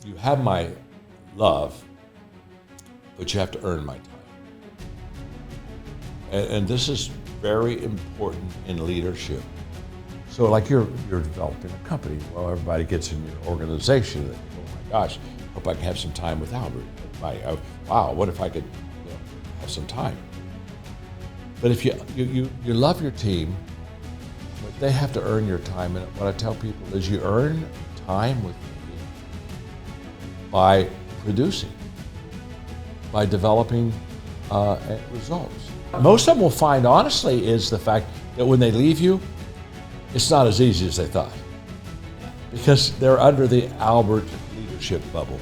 you have my love, but you have to earn my time. And this is very important in leadership. So like you're developing a company. Well, everybody gets in your organization and, oh my gosh, hope I can have some time with Albert. Wow, what if I could have some time? But if you love your team, but they have to earn your time. And what I tell people is you earn time with me by producing, by developing results. Most of them will find, honestly, is the fact that when they leave you, it's not as easy as they thought, because they're under the Albert leadership bubble.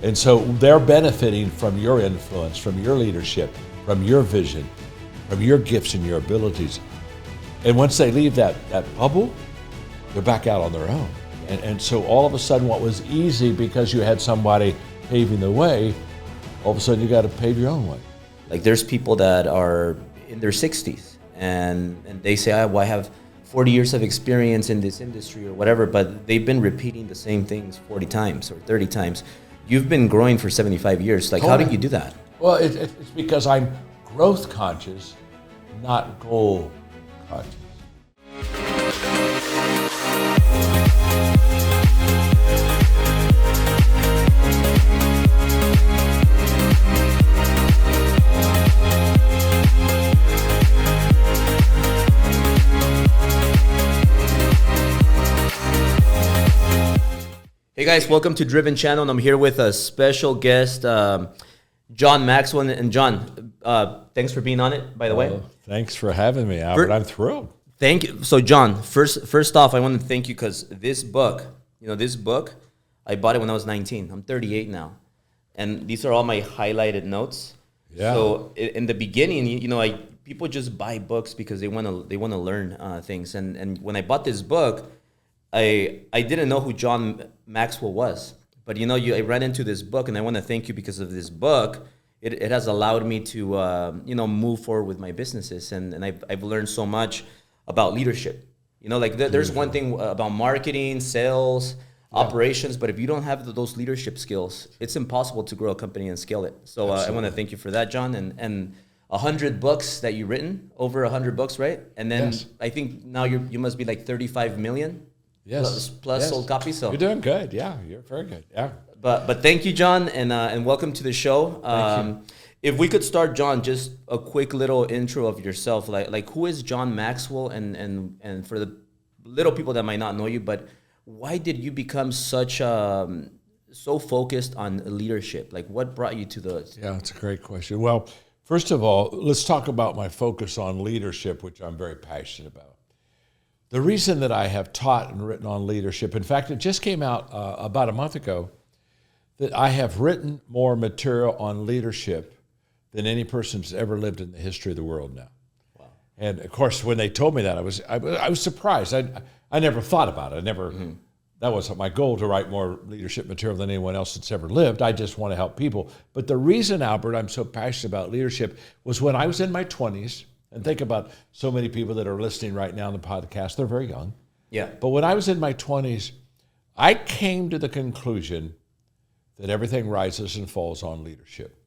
And so they're benefiting from your influence, from your leadership, from your vision, from your gifts and your abilities. And once they leave that bubble, they're back out on their own. And so all of a sudden what was easy because you had somebody paving the way, all of a sudden you got to pave your own way. Like there's people that are in their 60s and they say, I have 40 years of experience in this industry or whatever, but they've been repeating the same things 40 times or 30 times. You've been growing for 75 years. Like, how did you do that? Well, it's because I'm growth conscious, not goal conscious. Hey guys, welcome to Driven Channel, and I'm here with a special guest, John Maxwell. And John, thanks for being on it, by the way. Thanks for having me, Albert. I'm thrilled. Thank you. So John, first off, I want to thank you because this book, I bought it when I was 19. I'm 38 now. And these are all my highlighted notes. Yeah. So in the beginning, people just buy books because they want to learn things. And when I bought this book, I didn't know who John Maxwell was, but I ran into this book, and I want to thank you because of this book. It has allowed me to move forward with my businesses, and I've learned so much about leadership. There's one thing about marketing, sales, operations, but if you don't have those leadership skills, it's impossible to grow a company and scale it. So I want to thank you for that, John, and 100 books that you've written, over 100 books, right? And then I think now you must be like 35 million. Yes. Plus sold copies. So you're doing good. Yeah, you're very good. Yeah. But thank you, John, and welcome to the show. If we could start, John, just a quick little intro of yourself. Like who is John Maxwell, and for the little people that might not know you, but why did you become so focused on leadership? Like what brought you to the? Yeah, it's a great question. Well, first of all, let's talk about my focus on leadership, which I'm very passionate about. The reason that I have taught and written on leadership, in fact, it just came out about a month ago, that I have written more material on leadership than any person's ever lived in the history of the world now. Wow. And of course, when they told me that, I was surprised. I never thought about it. That wasn't my goal to write more leadership material than anyone else that's ever lived. I just want to help people. But the reason, Albert, I'm so passionate about leadership was when I was in my 20s. And think about so many people that are listening right now on the podcast. They're very young. Yeah. But when I was in my 20s, I came to the conclusion that everything rises and falls on leadership.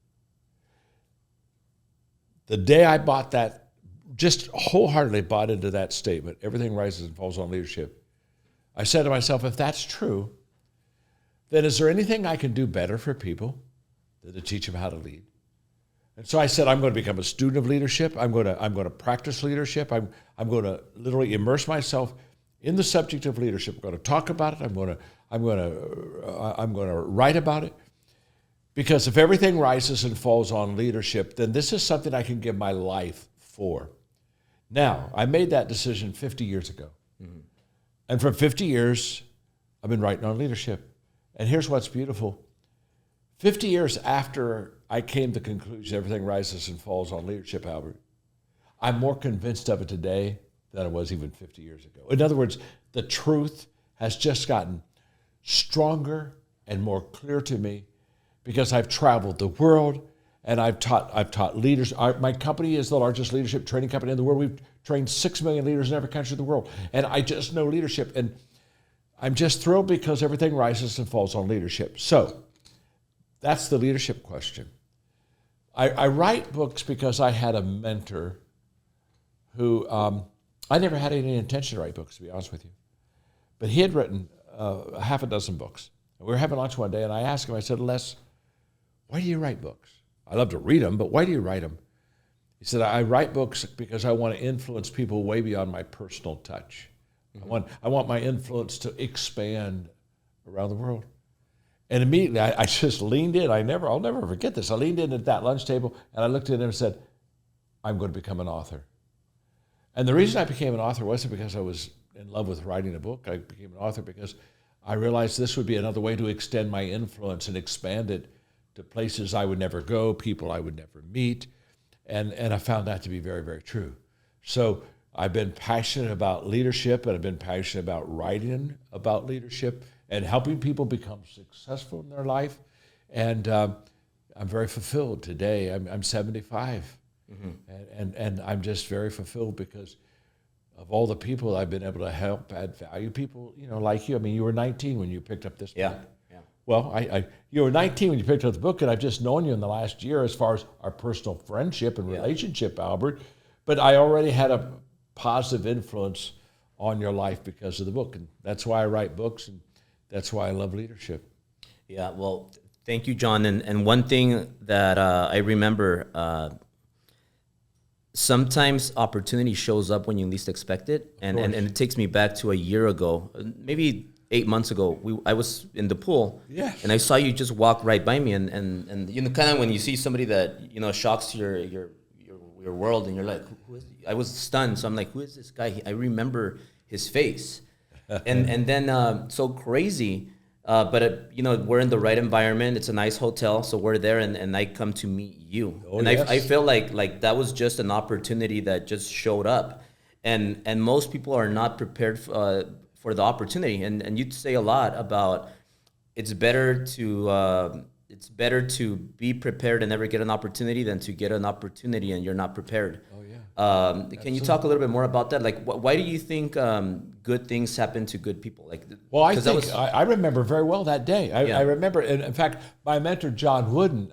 The day I bought that, just wholeheartedly bought into that statement, everything rises and falls on leadership, I said to myself, if that's true, then is there anything I can do better for people than to teach them how to lead? And so I said, I'm going to become a student of leadership. I'm going to practice leadership. I'm going to literally immerse myself in the subject of leadership. I'm going to talk about it. I'm going to write about it. Because if everything rises and falls on leadership, then this is something I can give my life for. Now, I made that decision 50 years ago. Mm-hmm. And for 50 years, I've been writing on leadership. And here's what's beautiful. 50 years after I came to the conclusion everything rises and falls on leadership, Albert, I'm more convinced of it today than I was even 50 years ago. In other words, the truth has just gotten stronger and more clear to me because I've traveled the world and I've taught leaders. My company is the largest leadership training company in the world. We've trained 6 million leaders in every country of the world. And I just know leadership. And I'm just thrilled because everything rises and falls on leadership. So that's the leadership question. I write books because I had a mentor who, I never had any intention to write books, to be honest with you. But he had written half a dozen books. We were having lunch one day, and I asked him, I said, Les, why do you write books? I love to read them, but why do you write them? He said, I write books because I want to influence people way beyond my personal touch. Mm-hmm. I want my influence to expand around the world. And immediately, I just leaned in. I'll never forget this. I leaned in at that lunch table, and I looked at him and said, I'm going to become an author. And the reason I became an author wasn't because I was in love with writing a book. I became an author because I realized this would be another way to extend my influence and expand it to places I would never go, people I would never meet. And I found that to be very, very true. So I've been passionate about leadership, and I've been passionate about writing about leadership and helping people become successful in their life. And I'm very fulfilled today. I'm 75. Mm-hmm. And I'm just very fulfilled because of all the people I've been able to help add value. People, like you. I mean, you were 19 when you picked up this book. Yeah. Well, you were 19 when you picked up the book, and I've just known you in the last year as far as our personal friendship and relationship, Albert. But I already had a positive influence on your life because of the book. And that's why I write books, and that's why I love leadership. Yeah, well, thank you, John. And one thing that I remember, sometimes opportunity shows up when you least expect it. And it takes me back to a year ago, maybe 8 months ago. I was in the pool, and I saw you just walk right by me. And kind of when you see somebody that, shocks your world, and you're like, who is he? I was stunned. So I'm like, who is this guy? I remember his face. and then so crazy, but we're in the right environment. It's a nice hotel, so we're there, and I come to meet you. I feel like that was just an opportunity that just showed up, and most people are not prepared for the opportunity. And you say a lot about it's better to be prepared and never get an opportunity than to get an opportunity and you're not prepared. Oh yeah. Can you talk a little bit more about that? Like, why do you think good things happen to good people? Like, well, I remember very well that day. I remember, in fact, my mentor John Wooden,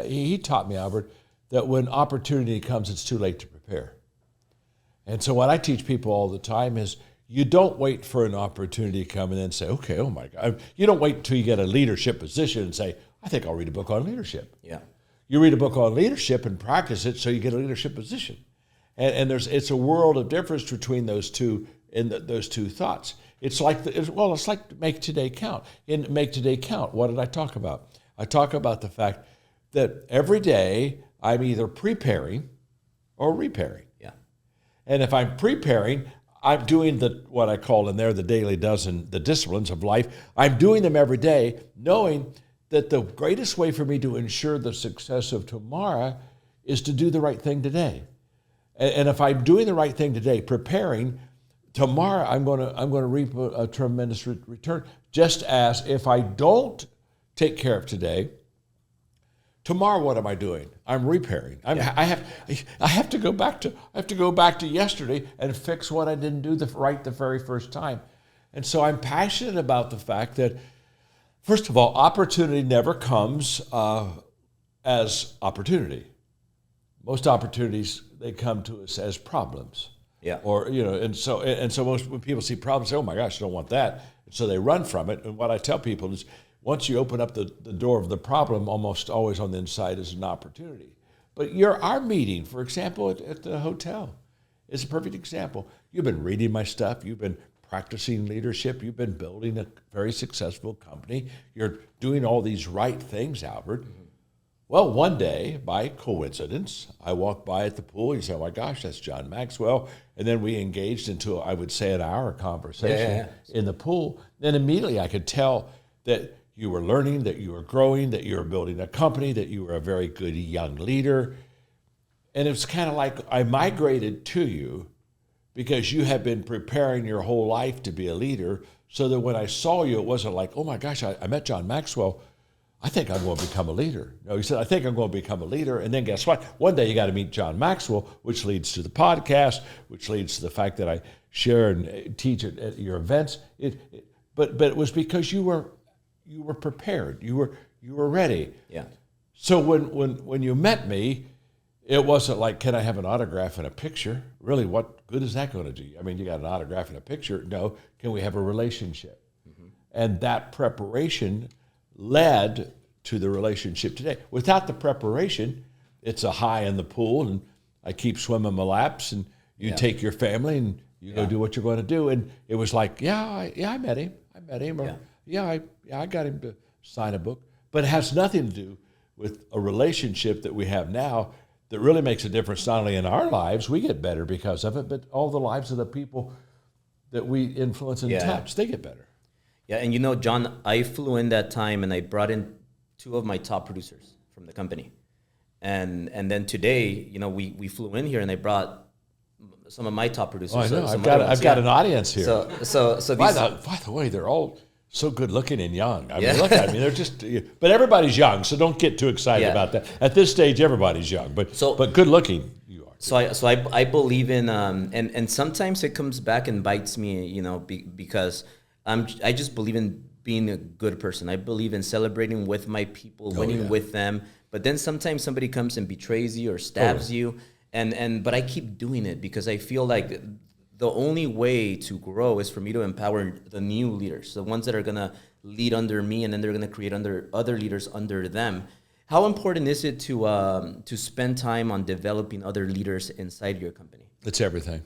he taught me, Albert, that when opportunity comes, it's too late to prepare. And so what I teach people all the time is you don't wait for an opportunity to come and then say, okay, oh my God. You don't wait until you get a leadership position and say, I think I'll read a book on leadership. Yeah. You read a book on leadership and practice it so you get a leadership position. And it's a world of difference between those two thoughts. It's like make today count. In Make Today Count, what did I talk about? I talk about the fact that every day I'm either preparing or repairing. Yeah. And if I'm preparing, I'm doing what I call in there the daily dozen, the disciplines of life. I'm doing them every day, knowing that the greatest way for me to ensure the success of tomorrow is to do the right thing today. And if I'm doing the right thing today, preparing, tomorrow I'm going to reap a tremendous return. Just as if I don't take care of today, tomorrow what am I doing? I'm repairing. I have to go back to yesterday and fix what I didn't do the very first time. And so I'm passionate about the fact that, first of all, opportunity never comes as opportunity. Most opportunities, they come to us as problems. Yeah. Or, and so most when people see problems, they say, oh my gosh, I don't want that. And so they run from it. And what I tell people is, once you open up the door of the problem, almost always on the inside is an opportunity. But our meeting, for example, at the hotel is a perfect example. You've been reading my stuff. You've been practicing leadership. You've been building a very successful company. You're doing all these right things, Albert. Mm-hmm. Well, one day, by coincidence, I walked by at the pool. You say, oh my gosh, that's John Maxwell. And then we engaged into, I would say, an hour conversation in the pool. Then immediately I could tell that you were learning, that you were growing, that you were building a company, that you were a very good young leader. And it's kind of like I migrated to you because you have been preparing your whole life to be a leader, so that when I saw you, it wasn't like, oh my gosh, I met John Maxwell. I think I'm going to become a leader. No, he said, I think I'm going to become a leader. And then guess what? One day you got to meet John Maxwell, which leads to the podcast, which leads to the fact that I share and teach at your events. but it was because you were prepared. You were ready. Yeah. So when you met me, it wasn't like, can I have an autograph and a picture? Really, what good is that going to do? I mean, you got an autograph and a picture. No, can we have a relationship? Mm-hmm. And that preparation led to the relationship today. Without the preparation, it's a high in the pool, and I keep swimming my laps, and you take your family and you go do what you're going to do. And it was like, I met him. Or, I got him to sign a book. But it has nothing to do with a relationship that we have now that really makes a difference, not only in our lives, we get better because of it, but all the lives of the people that we influence and touch, they get better. Yeah, and John, I flew in that time and I brought in 2 of my top producers from the company. And then today, we flew in here and I brought some of my top producers. Oh, I know. I've got an audience here. So these, by the way, they're all so good looking and young. I mean, look at me. They're just, but everybody's young, so don't get too excited about that. At this stage, everybody's young, but good looking you are. So I believe in, and sometimes it comes back and bites me, because I just believe in being a good person. I believe in celebrating with my people, winning with them. But then sometimes somebody comes and betrays you or stabs you, but I keep doing it because I feel like the only way to grow is for me to empower the new leaders, the ones that are going to lead under me, and then they're going to create other leaders under them. How important is it to spend time on developing other leaders inside your company? It's everything.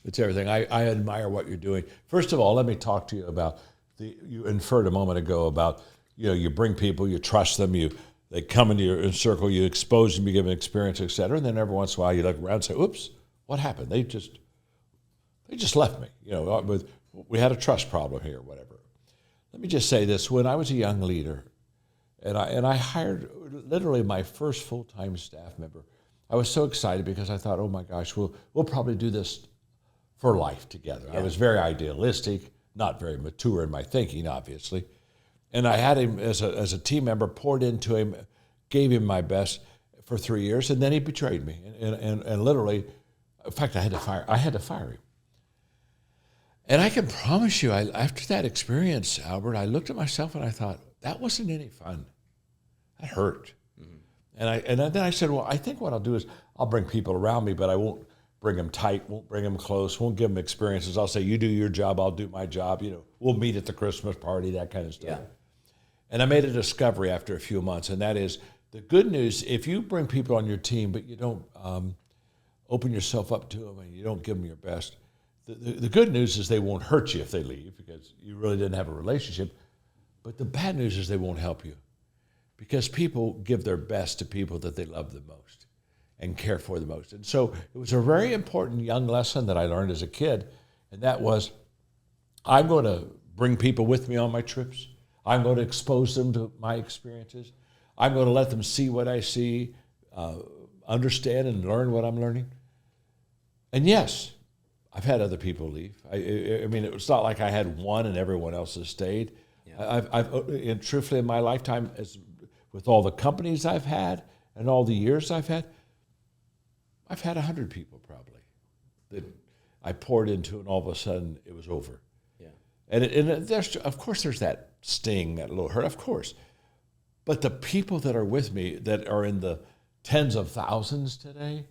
It's everything. I admire what you're doing. First of all, let me talk to you about you inferred a moment ago about, you bring people, you trust them, they come into your circle, you expose them, you give them experience, et cetera, and then every once in a while you look around and say, oops, what happened? They just left me. We had a trust problem here, whatever. Let me just say this: when I was a young leader, and I hired literally my first full-time staff member, I was so excited because I thought, oh my gosh, we'll probably do this for life together. Yeah. I was very idealistic, not very mature in my thinking, obviously, and I had him as a team member, poured into him, gave him my best for 3 years, and then he betrayed me, and literally, in fact, I had to fire him. And I can promise you, after that experience, Albert, I looked at myself and I thought, that wasn't any fun. That hurt. Mm-hmm. And then I said, well, I think what I'll do is I'll bring people around me, but I won't bring them tight, won't bring them close, won't give them experiences. I'll say, you do your job, I'll do my job. We'll meet at the Christmas party, that kind of stuff. Yeah. And I made a discovery after a few months, and that is the good news, if you bring people on your team, but you don't open yourself up to them and you don't give them your best, the good news is they won't hurt you if they leave because you really didn't have a relationship. But the bad news is they won't help you because people give their best to people that they love the most and care for the most. And so it was a very important young lesson that I learned as a kid, and that was I'm going to bring people with me on my trips. I'm going to expose them to my experiences. I'm going to let them see what I see, understand and learn what I'm learning. And yes, I've had other people leave. I mean, it's not like I had one and everyone else has stayed. Yeah. And truthfully, in my lifetime, with all the companies I've had and all the years I've had 100 people probably that I poured into, and all of a sudden it was over. Yeah. And there's, of course, there's that sting, that little hurt, of course. But the people that are with me, that are in the tens of thousands today,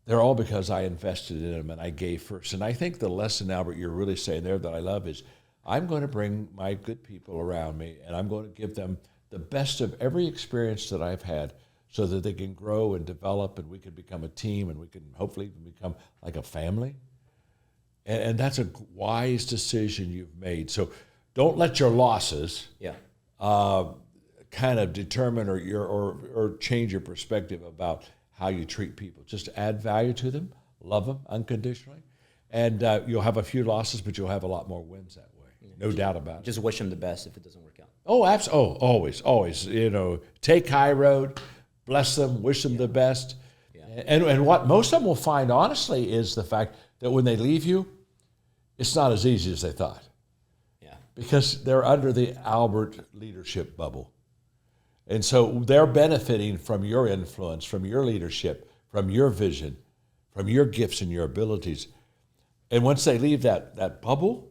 they're all because I invested in them and I gave first. And I think the lesson, Albert, you're really saying there that I love is I'm going to bring my good people around me and I'm going to give them the best of every experience that I've had so that they can grow and develop and we can become a team and we can hopefully become like a family. And that's a wise decision you've made. So don't let your losses kind of determine or change your perspective about how you treat people. Just add value to them, love them unconditionally, and you'll have a few losses, but you'll have a lot more wins that way. No doubt about it. Just wish them the best if it doesn't work out. Oh, absolutely. Oh, always. Take high road, bless them, wish them the best. Yeah. And what most of them will find, honestly, is the fact that when they leave you, it's not as easy as they thought. Yeah. Because they're under the Albert leadership bubble. And so they're benefiting from your influence, from your leadership, from your vision, from your gifts and your abilities. And once they leave that bubble,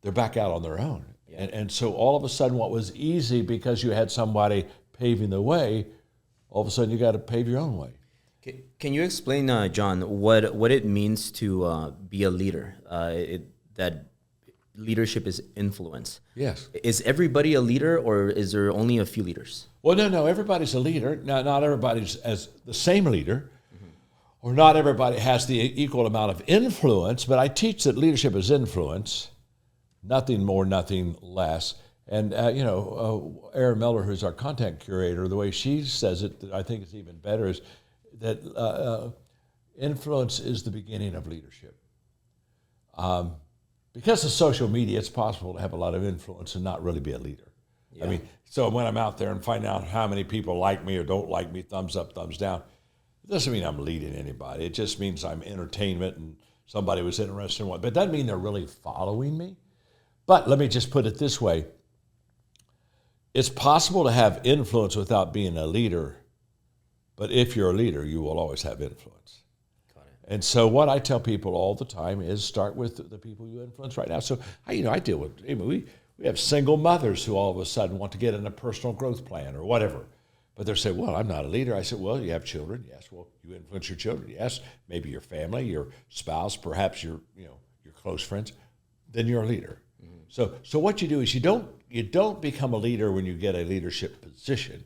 they're back out on their own. Yeah. And so all of a sudden what was easy because you had somebody paving the way, all of a sudden you got to pave your own way. Can you explain, John, what it means to be a leader? That leadership is influence. Yes. Is everybody a leader, or is there only a few leaders? Well, no, everybody's a leader. Now, not everybody's as the same leader, or not everybody has the equal amount of influence, but I teach that leadership is influence, nothing more, nothing less. And, Erin Miller, who's our content curator, the way she says it, that I think is even better, is that influence is the beginning of leadership. Because of social media, it's possible to have a lot of influence and not really be a leader. Yeah. I mean, so when I'm out there and find out how many people like me or don't like me, thumbs up, thumbs down, it doesn't mean I'm leading anybody. It just means I'm entertainment and somebody was interested in one. But it doesn't mean they're really following me. But let me just put it this way. It's possible to have influence without being a leader. But if you're a leader, you will always have influence. Got it. And so what I tell people all the time is start with the people you influence right now. So, I deal with, we have single mothers who all of a sudden want to get in a personal growth plan or whatever. But they're saying, well, I'm not a leader. I said, well, you have children. Yes. Well, you influence your children. Yes. Maybe your family, your spouse, perhaps your close friends. Then you're a leader. Mm-hmm. So what you do is you don't become a leader when you get a leadership position.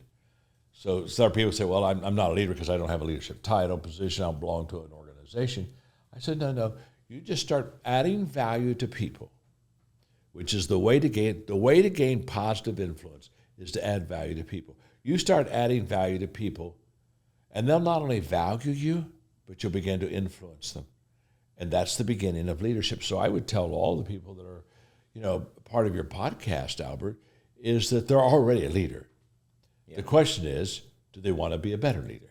So some people say, well, I'm not a leader because I don't have a leadership title, position, I don't belong to an organization. I said, no, you just start adding value to people, which is the way to gain positive influence is to add value to people. You start adding value to people, and they'll not only value you, but you'll begin to influence them. And that's the beginning of leadership. So I would tell all the people that are, part of your podcast, Albert, is that they're already a leader. Yeah. The question is, do they want to be a better leader?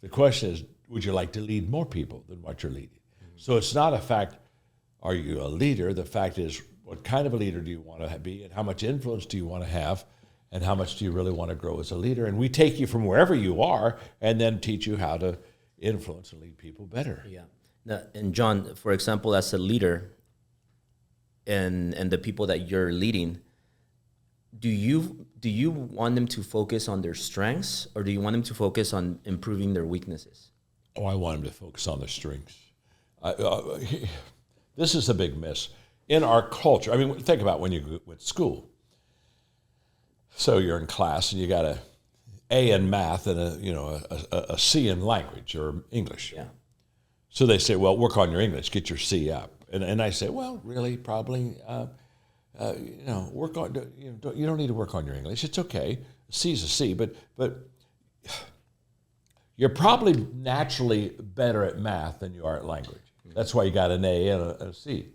The question is, would you like to lead more people than what you're leading? Mm-hmm. So it's not a fact, are you a leader? The fact is, what kind of a leader do you want to be, and how much influence do you want to have, and how much do you really want to grow as a leader? And we take you from wherever you are and then teach you how to influence and lead people better. Yeah. Now, and John, for example, as a leader and the people that you're leading, do you want them to focus on their strengths, or do you want them to focus on improving their weaknesses? Oh, I want them to focus on their strengths. This is a big miss in our culture. I mean, think about when you went to school. So you're in class and you got a A in math and a C in language or English. Yeah. So they say, well, work on your English, get your C up. And I say, well, really, probably, work on. You don't need to work on your English. It's okay. A C's a C, but you're probably naturally better at math than you are at language. That's why you got an A and a C.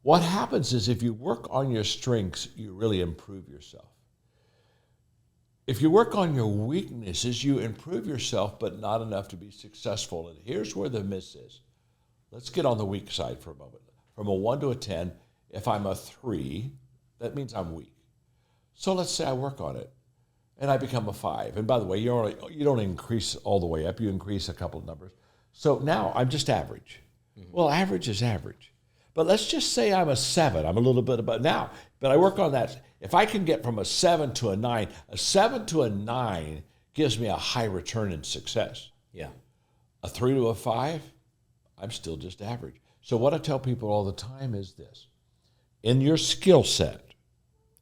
What happens is if you work on your strengths, you really improve yourself. If you work on your weaknesses, you improve yourself, but not enough to be successful. And here's where the miss is. Let's get on the weak side for a moment. From a 1 to a 10, if I'm a 3, that means I'm weak. So let's say I work on it, and I become a 5. And by the way, you don't increase all the way up. You increase a couple of numbers. So now I'm just average. Mm-hmm. Well, average is average. But let's just say I'm a 7. I'm a little bit above now, but I work on that. If I can get from a 7 to a 9, a 7 to a 9 gives me a high return in success. Yeah. A 3 to a 5, I'm still just average. So what I tell people all the time is this. In your skill set,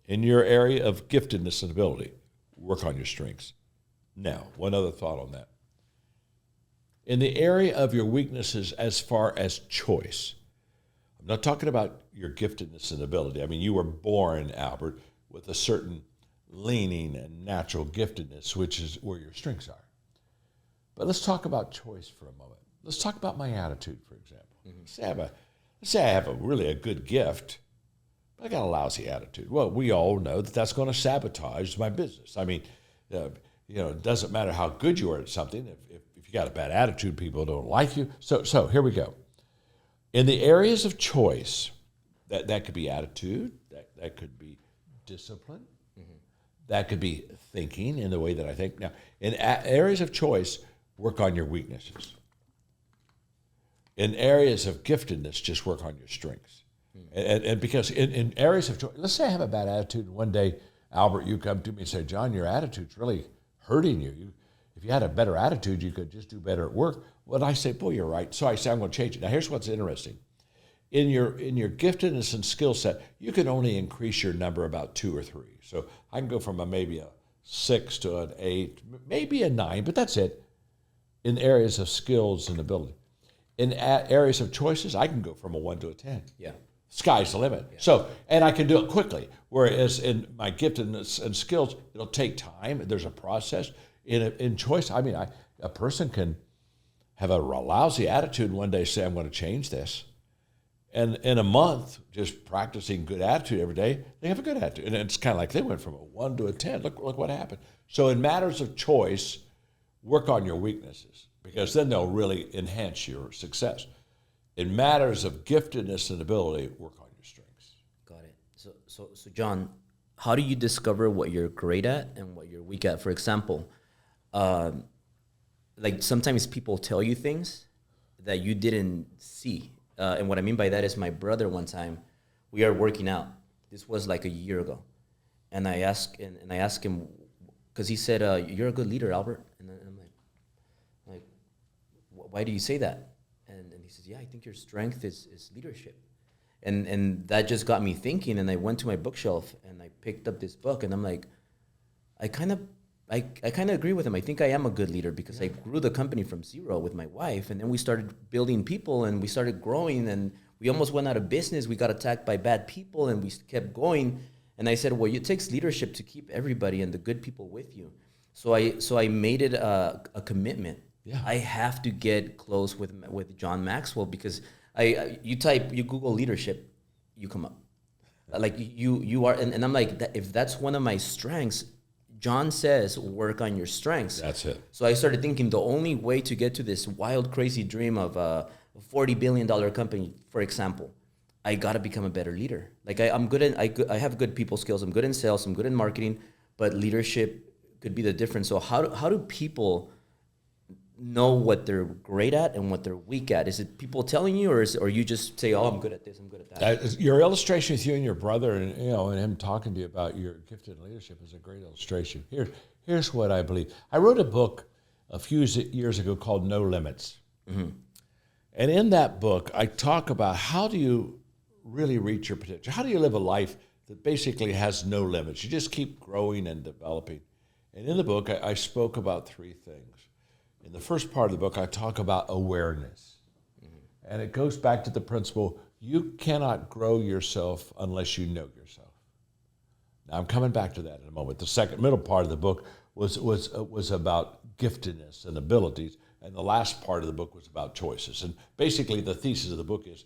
in your area of giftedness and ability, work on your strengths. Now, one other thought on that. In the area of your weaknesses as far as choice, I'm not talking about your giftedness and ability. I mean, you were born, Albert, with a certain leaning and natural giftedness, which is where your strengths are. But let's talk about choice for a moment. Let's talk about my attitude, for example. Mm-hmm. Let's say I have a really good gift, but I got a lousy attitude. Well, we all know that that's going to sabotage my business. I mean, it doesn't matter how good you are at something. If you got a bad attitude, people don't like you. So here we go. In the areas of choice, that could be attitude, that could be discipline, mm-hmm. that could be thinking in the way that I think. Now, in areas of choice, work on your weaknesses. In areas of giftedness, just work on your strengths. And because in areas of choice, let's say I have a bad attitude, and one day, Albert, you come to me and say, John, your attitude's really hurting you. If you had a better attitude, you could just do better at work. Well, I say, boy, you're right. So I say, I'm going to change it. Now, here's what's interesting. In your giftedness and skill set, you can only increase your number about 2 or 3. So I can go from maybe a 6 to an 8, maybe a 9, but that's it. In areas of skills and ability. In areas of choices, I can go from a 1 to a 10. Yeah. Sky's the limit. Yeah. So, and I can do it quickly. Whereas in my giftedness and skills, it'll take time. There's a process. In choice, I mean, a person can have a lousy attitude one day, say, I'm going to change this. And in a month, just practicing good attitude every day, they have a good attitude. And it's kind of like they went from a 1 to a 10. Look what happened. So in matters of choice, work on your weaknesses, because then they'll really enhance your success. In matters of giftedness and ability, work on your strengths. Got it. So John, how do you discover what you're great at and what you're weak at? For example, like sometimes people tell you things that you didn't see. And what I mean by that is my brother one time, we are working out. This was like a year ago. And I asked him, because he said, you're a good leader, Albert. And I'm like, why do you say that? And he says, yeah, I think your strength is leadership. And that just got me thinking. And I went to my bookshelf and I picked up this book. And I'm like, I kind of agree with him. I think I am a good leader because I grew the company from 0 with my wife. And then we started building people and we started growing. And we almost went out of business. We got attacked by bad people and we kept going. And I said, well, it takes leadership to keep everybody and the good people with you. So I made it a commitment. Yeah. I have to get close with John Maxwell because you Google leadership, you come up. Like you are, and I'm like, if that's one of my strengths, John says work on your strengths. That's it. So I started thinking the only way to get to this wild, crazy dream of a $40 billion company, for example, I got to become a better leader. Like I'm good at, I have good people skills. I'm good in sales. I'm good in marketing, but leadership could be the difference. So how do people know what they're great at and what they're weak at? Is it people telling you, or you just say, "Oh, I'm good at this, I'm good at that"? Your illustration with you and your brother, and and him talking to you about your gifted leadership is a great illustration. Here's what I believe. I wrote a book a few years ago called No Limits, and in that book, I talk about how do you really reach your potential. How do you live a life that basically has no limits? You just keep growing and developing. And in the book, I spoke about 3 things. In the first part of the book, I talk about awareness. And it goes back to the principle, you cannot grow yourself unless you know yourself. Now, I'm coming back to that in a moment. The middle part of the book was about giftedness and abilities, and the last part of the book was about choices. And basically, the thesis of the book is,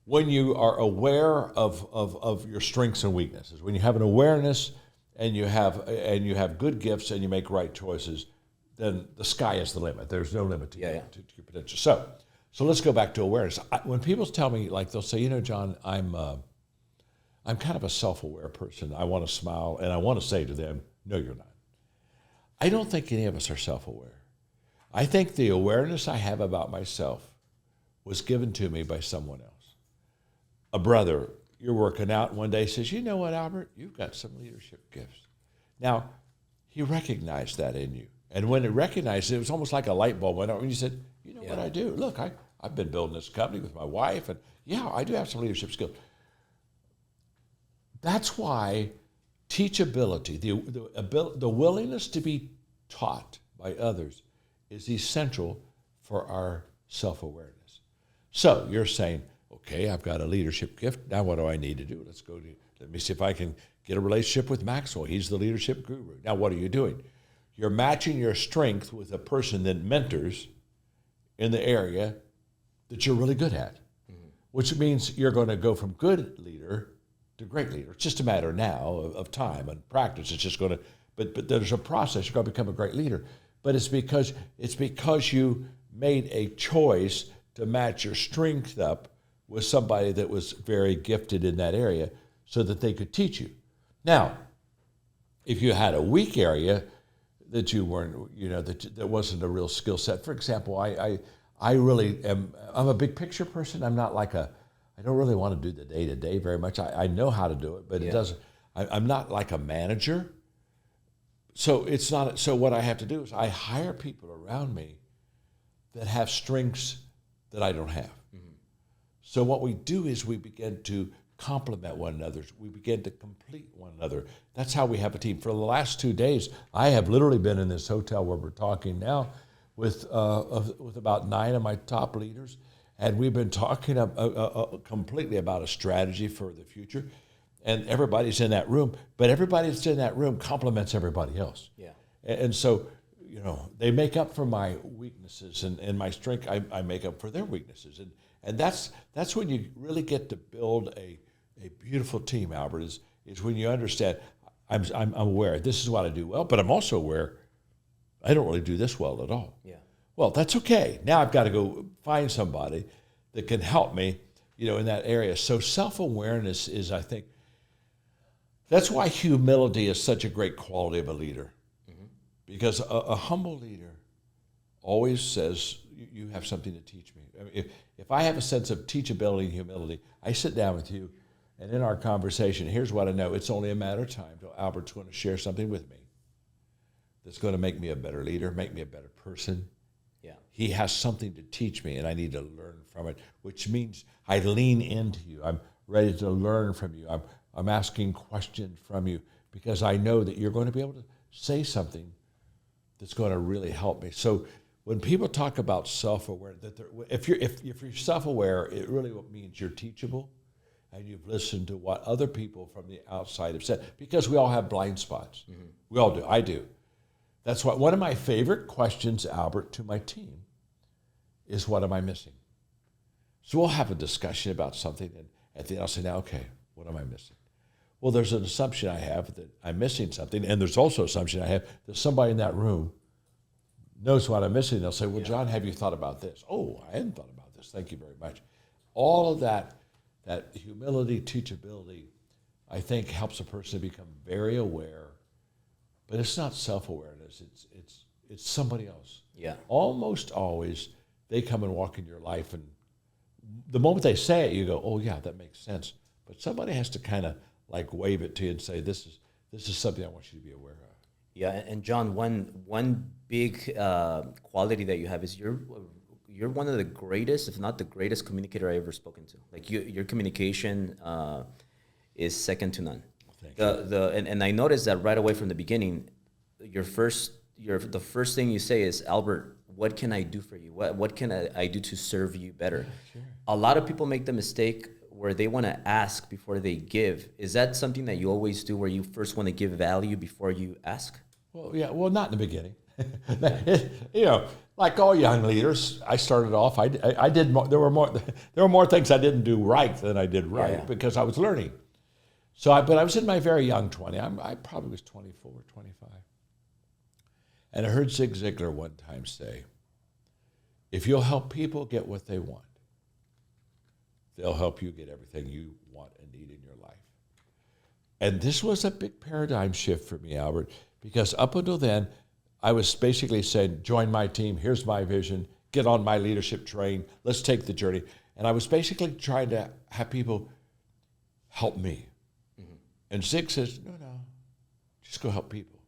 when you are aware of your strengths and weaknesses, when you have an awareness and you have good gifts and you make right choices, then the sky is the limit. There's no limit to your potential. So let's go back to awareness. When people tell me, like, they'll say, John, I'm kind of a self-aware person. I want to smile, and I want to say to them, no, you're not. I don't think any of us are self-aware. I think the awareness I have about myself was given to me by someone else. A brother, you're working out one day, says, you know what, Albert, you've got some leadership gifts. Now, he recognized that in you. And when he recognized it, it was almost like a light bulb went on. And you said, you know what I do? Look, I've been building this company with my wife, and I do have some leadership skills. That's why teachability, the willingness to be taught by others, is essential for our self-awareness. So you're saying, okay, I've got a leadership gift. Now what do I need to do? Let me see if I can get a relationship with Maxwell. He's the leadership guru. Now what are you doing? You're matching your strength with a person that mentors in the area that you're really good at, which means you're going to go from good leader to great leader. It's just a matter now of time and practice. It's just going to, but there's a process. You're going to become a great leader. But it's because you made a choice to match your strength up with somebody that was very gifted in that area so that they could teach you. Now, if you had a weak area that you weren't, that wasn't a real skill set. For example, I really am, I'm a big picture person. I'm not like I I don't really want to do the day-to-day very much. I know how to do it, but it doesn't. I'm not like a manager. So it's not. So what I have to do is I hire people around me that have strengths that I don't have. So what we do is we begin to complement one another. We begin to complete one another. That's how we have a team. For the last 2 days, I have literally been in this hotel where we're talking now with about 9 of my top leaders, and we've been talking completely about a strategy for the future. And everybody's in that room, but everybody that's in that room complements everybody else. Yeah. And so, they make up for my weaknesses, and my strength, I make up for their weaknesses. And that's when you really get to build a beautiful team, Albert, is when you understand, I'm aware, this is what I do well, but I'm also aware I don't really do this well at all. Yeah. Well, that's okay. Now I've got to go find somebody that can help me, in that area. So self-awareness is, I think, that's why humility is such a great quality of a leader. Because a humble leader always says, you have something to teach me. I mean, if I have a sense of teachability and humility, I sit down with you, and in our conversation, here's what I know. It's only a matter of time till Albert's going to share something with me that's going to make me a better leader, make me a better person. Yeah. He has something to teach me, and I need to learn from it, which means I lean into you. I'm ready to learn from you. I'm asking questions from you because I know that you're going to be able to say something that's going to really help me. So when people talk about self-awareness, if you're self-aware, it really means you're teachable, and you've listened to what other people from the outside have said, because we all have blind spots. We all do. I do. That's why one of my favorite questions, Albert, to my team is, what am I missing? So we'll have a discussion about something, and at the end I'll say, now, okay, what am I missing? Well, there's an assumption I have that I'm missing something, and there's also an assumption I have that somebody in that room knows what I'm missing. They'll say, well, John, have you thought about this? Oh, I hadn't thought about this. Thank you very much. All of that humility, teachability, I think helps a person become very aware, but it's not self-awareness. It's somebody else. Yeah. Almost always, they come and walk in your life, and the moment they say it, you go, oh yeah, that makes sense. But somebody has to kind of like wave it to you and say, this is something I want you to be aware of. Yeah, and John, one big quality that you have is you're one of the greatest, if not the greatest, communicator I ever spoken to. Like your communication is second to none. Thank you. And I noticed that right away from the beginning. The first thing you say is, Albert, what can I do for you? What can I do to serve you better? Sure. A lot of people make the mistake where they want to ask before they give. Is that something that you always do, where you first want to give value before you ask? Well, yeah. Well, not in the beginning. Like all young leaders, I started off. I did more. There were more things I didn't do right than I did right because I was learning. But I was in my very young 20s. I probably was 24, 25, and I heard Zig Ziglar one time say, "If you'll help people get what they want, they'll help you get everything you want and need in your life." And this was a big paradigm shift for me, Albert, because up until then, I was basically saying, join my team, here's my vision, get on my leadership train, let's take the journey. And I was basically trying to have people help me. Mm-hmm. And Zig says, no, just go help people.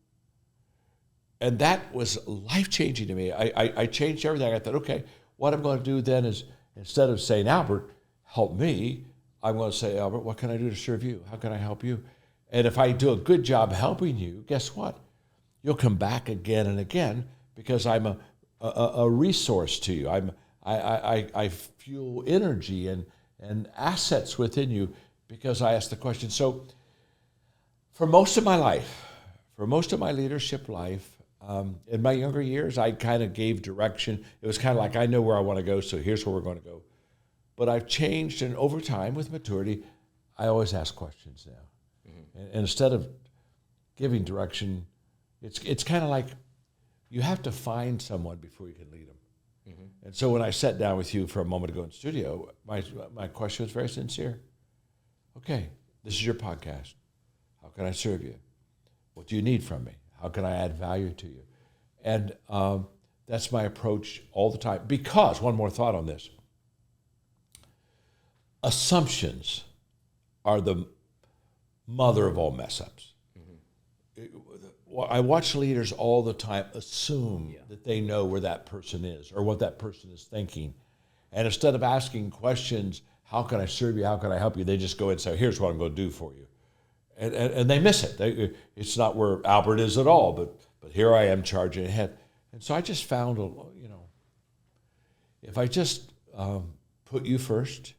And that was life-changing to me. I changed everything. I thought, okay, what I'm going to do then is, instead of saying, Albert, help me, I'm going to say, Albert, what can I do to serve you? How can I help you? And if I do a good job helping you, guess what? You'll come back again and again because I'm a resource to you. I fuel energy and assets within you because I ask the question. So for most of my life, for most of my leadership life, in my younger years, I kind of gave direction. It was kind of like, I know where I want to go, so here's where we're going to go. But I've changed, and over time, with maturity, I always ask questions now. Mm-hmm. And instead of giving direction, it's kind of like you have to find someone before you can lead them. Mm-hmm. And so when I sat down with you for a moment ago in the studio, my question was very sincere. Okay, this is your podcast. How can I serve you? What do you need from me? How can I add value to you? And that's my approach all the time. Because, one more thought on this. assumptions are the mother of all mess-ups. I watch leaders all the time assume that they know where that person is or what that person is thinking. And instead of asking questions, how can I serve you, how can I help you, they just go and say, here's what I'm going to do for you. And they miss it. It's not where Albert is at all, but here I am charging ahead. And so I just found, if I just put you first,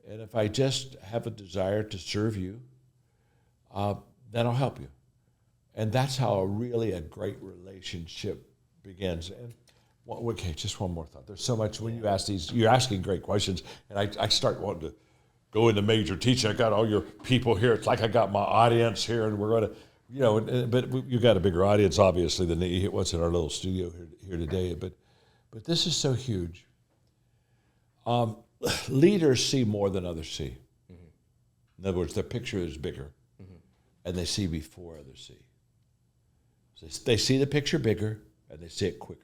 and if I just have a desire to serve you, then I'll help you. And that's how a great relationship begins. And okay, just one more thought. There's so much when you ask these, you're asking great questions, and I start wanting to go into major teaching. I got all your people here. It's like I got my audience here, and we're going to, but you got a bigger audience, obviously, than what's in our little studio here today. But this is so huge. Leaders see more than others see. Mm-hmm. In other words, their picture is bigger, and they see before others see. So they see the picture bigger, and they see it quicker.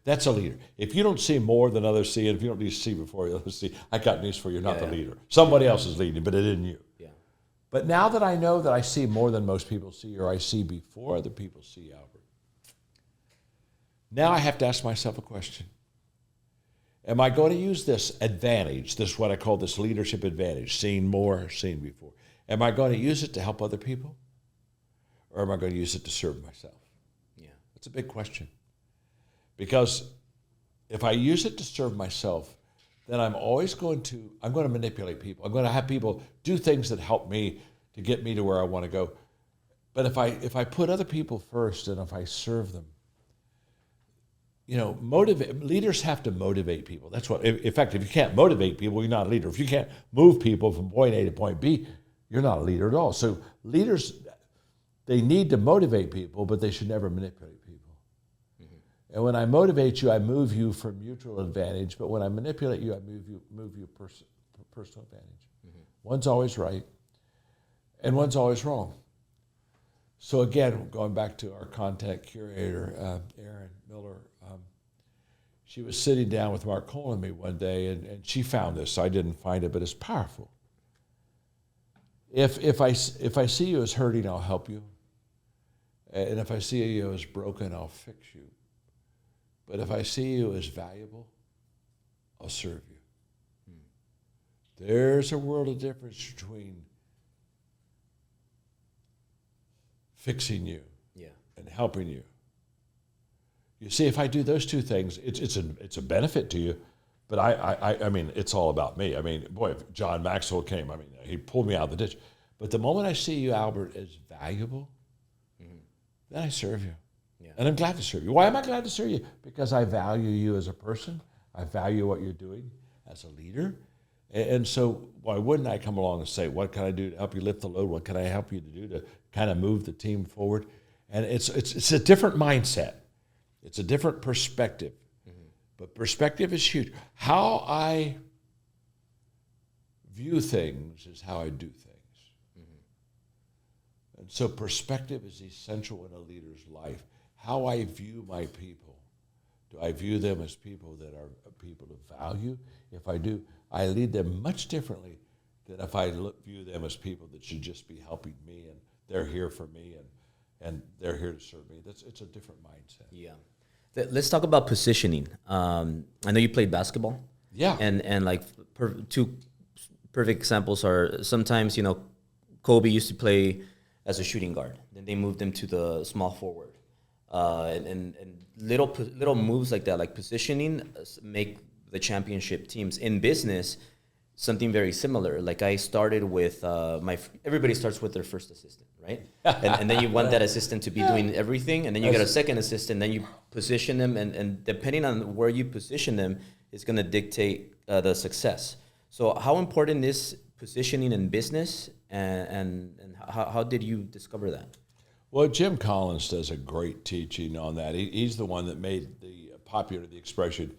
That's a leader. If you don't see more than others see, and if you don't need to see before others see, I got news for you. You're not the leader. Somebody else is leading, but it isn't you. Yeah. But now that I know that I see more than most people see, or I see before other people see, Albert, now I have to ask myself a question. Am I going to use this advantage, this what I call this leadership advantage, seeing more, seeing before? Am I going to use it to help other people? Or am I going to use it to serve myself? Yeah. That's a big question. Because if I use it to serve myself, then I'm going to manipulate people. I'm going to have people do things that help me to get me to where I want to go. But if I put other people first and if I serve them, leaders have to motivate people. That's what, in fact, if you can't motivate people, you're not a leader. If you can't move people from point A to point B, you're not a leader at all. So leaders, they need to motivate people, but they should never manipulate people. And when I motivate you, I move you for mutual advantage. But when I manipulate you, I move you personal advantage. Mm-hmm. One's always right, and one's always wrong. So again, going back to our content curator, Erin Miller, she was sitting down with Mark Cole and me one day, and she found this. I didn't find it, but it's powerful. If I see you as hurting, I'll help you. And if I see you as broken, I'll fix you. But if I see you as valuable, I'll serve you. There's a world of difference between fixing you and helping you. You see, if I do those two things, it's a benefit to you, but I mean, it's all about me. I mean, boy, if John Maxwell came, I mean, he pulled me out of the ditch. But the moment I see you, Albert, as valuable, then I serve you. Yeah. And I'm glad to serve you. Why am I glad to serve you? Because I value you as a person. I value what you're doing as a leader. And so why wouldn't I come along and say, what can I do to help you lift the load? What can I help you to do to kind of move the team forward? And it's a different mindset. It's a different perspective. Mm-hmm. But perspective is huge. How I view things is how I do things. Mm-hmm. And so perspective is essential in a leader's life. How I view my people. Do I view them as people that are people of value? If I do, I lead them much differently than if I view them as people that should just be helping me and they're here for me and they're here to serve me. It's a different mindset. Yeah. Let's talk about positioning. I know you played basketball. Yeah. And like two perfect examples are sometimes, Kobe used to play as a shooting guard. Then they moved him to the small forward. And little moves like that, like positioning, make the championship teams. In business, something very similar. Like I started with everybody starts with their first assistant, right? and then you want that assistant to be doing everything, and then you get a second assistant, then you position them, and depending on where you position them, it's going to dictate the success. So how important is positioning in business, and how did you discover that? Well, Jim Collins does a great teaching on that. He's the one that made the expression,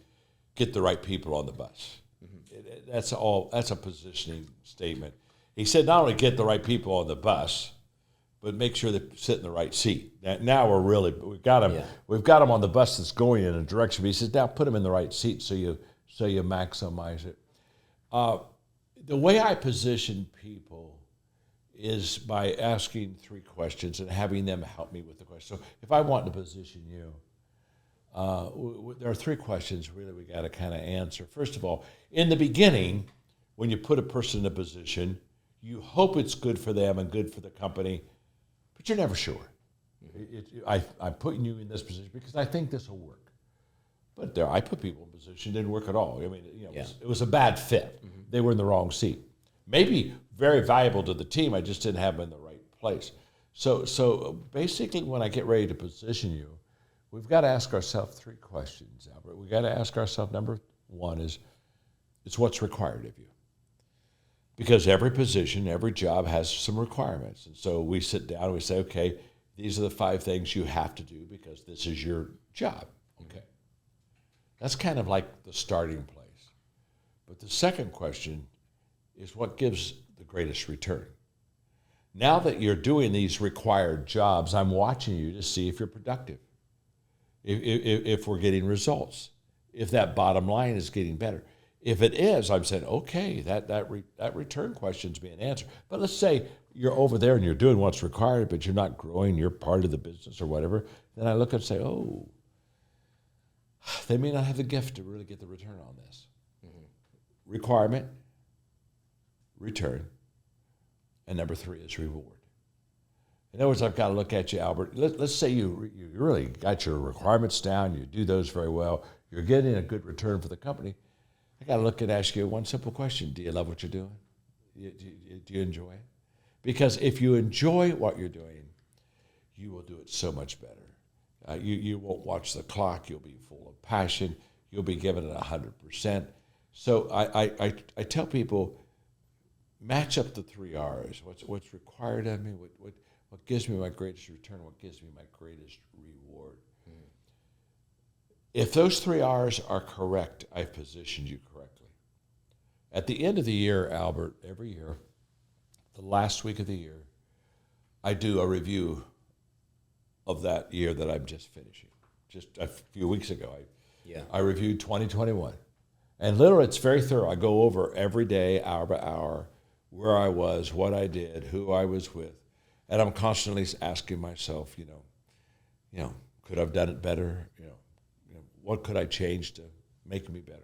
get the right people on the bus. Mm-hmm. That's a positioning statement. He said not only get the right people on the bus, but make sure they sit in the right seat. Now we've got them on the bus that's going in a direction. But he says now put them in the right seat so you maximize it. The way I position people is by asking 3 questions and having them help me with the question. So if I want to position you, there are 3 questions really we got to kind of answer. First of all, in the beginning, when you put a person in a position, you hope it's good for them and good for the company, but you're never sure. I'm putting you in this position because I think this will work. But I put people in position, didn't work at all. I mean, it was a bad fit. Mm-hmm. They were in the wrong seat. Maybe very valuable to the team, I just didn't have them in the right place. So basically, when I get ready to position you, we've got to ask ourselves 3 questions, Albert. We've got to ask ourselves, number 1 is, it's what's required of you. Because every position, every job has some requirements. And so we sit down and we say, okay, these are the 5 things you have to do because this is your job. Okay. That's kind of like the starting place. But the second question is what gives the greatest return. Now that you're doing these required jobs, I'm watching you to see if you're productive, if we're getting results, if that bottom line is getting better. If it is, I'm saying, okay, that return question's being answered. But let's say you're over there and you're doing what's required, but you're not growing, you're part of the business or whatever. Then I look and say, oh, they may not have the gift to really get the return on this. Mm-hmm. Requirement, return, and number 3 is reward. In other words, I've got to look at you, Albert. Let's say you really got your requirements down, you do those very well, you're getting a good return for the company. I got to look and ask you one simple question. Do you love what you're doing? Do you enjoy it? Because if you enjoy what you're doing, you will do it so much better. You won't watch the clock. You'll be full of passion. You'll be giving it 100%. So I tell people, match up the 3 R's. What's required of me? What gives me my greatest return? What gives me my greatest reward? If those 3 R's are correct, I've positioned you correctly. At the end of the year, Albert, every year, the last week of the year, I do a review of that year that I'm just finishing. Just a few weeks ago, I reviewed 2021. And literally, it's very thorough. I go over every day, hour by hour, where I was, what I did, who I was with. And I'm constantly asking myself, could I have done it better? What could I change to make me better?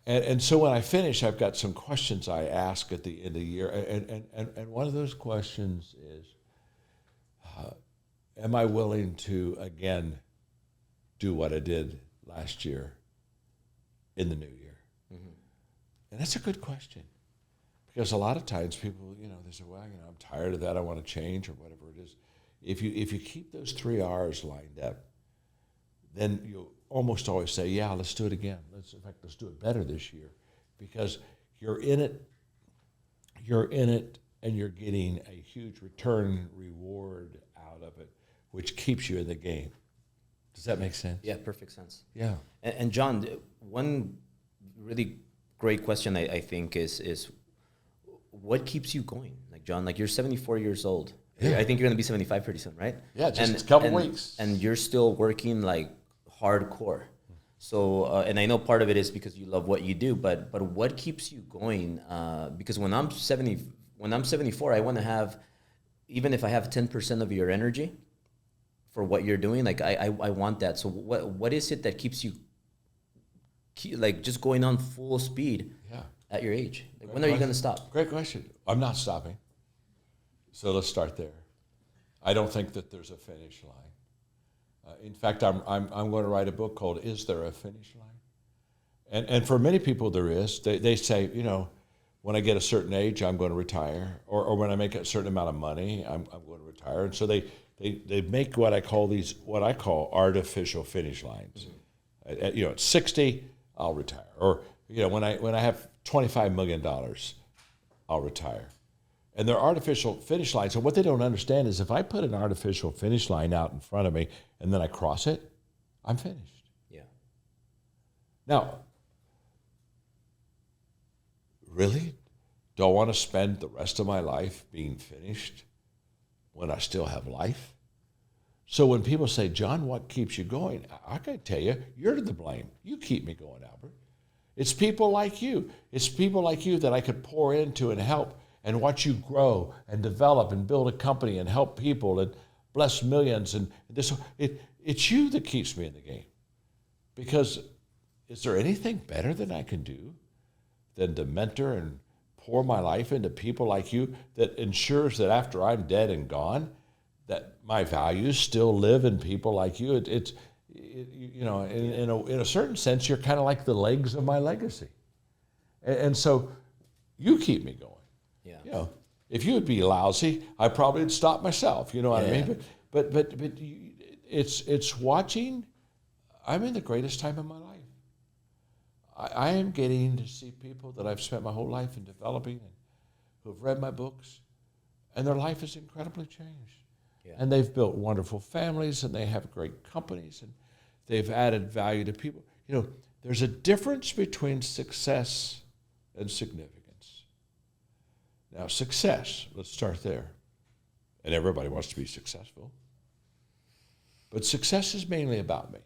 And so when I finish, I've got some questions I ask at the end of the year. And one of those questions is, am I willing to, again, do what I did last year in the new year? Mm-hmm. And that's a good question. Because a lot of times people, they say, well, I'm tired of that. I want to change or whatever it is. If you keep those 3 R's lined up, then you'll almost always say, yeah, let's do it again. Let's do it better this year. Because you're in it, and you're getting a huge return reward out of it, which keeps you in the game. Does that make sense? Yeah, perfect sense. Yeah. And John, one really great question I think is what keeps you going? Like, John, you're 74 years old. Yeah. I think you're going to be 75 pretty soon, right? Yeah, just a couple weeks. And you're still working hardcore. So, and I know part of it is because you love what you do, but what keeps you going? Because when I'm 74, I want to have, even if I have 10% of your energy for what you're doing, I want that. So what is it that keeps you just going on full speed at your age? When are you going to stop? Great question. I'm not stopping. So let's start there. I don't think that there's a finish line. In fact, I'm going to write a book called "Is There a Finish Line?" And for many people there is. They say, when I get a certain age, I'm going to retire, or when I make a certain amount of money, I'm going to retire. And so they make what I call artificial finish lines. Mm-hmm. At 60, I'll retire, or when I have $25 million, I'll retire. And they're artificial finish lines. And what they don't understand is if I put an artificial finish line out in front of me and then I cross it, I'm finished. Yeah. Now, really? Do I want to spend the rest of my life being finished when I still have life? So when people say, John, what keeps you going? I can tell you, you're to the blame. You keep me going, Albert. It's people like you. It's people like you that I could pour into and help and watch you grow and develop and build a company and help people and bless millions. And it's you that keeps me in the game. Because is there anything better than I can do than to mentor and pour my life into people like you that ensures that after I'm dead and gone, that my values still live in people like you? In a certain sense, you're kind of like the legs of my legacy. And so you keep me going. Yeah. If you would be lousy, I probably would stop myself. You know what I mean? But it's watching. I'm in the greatest time of my life. I am getting to see people that I've spent my whole life in developing and who have read my books, and their life is incredibly changed. Yeah. And they've built wonderful families, and they have great companies, and they've added value to people. There's a difference between success and significance. Now, success, let's start there. And everybody wants to be successful. But success is mainly about me.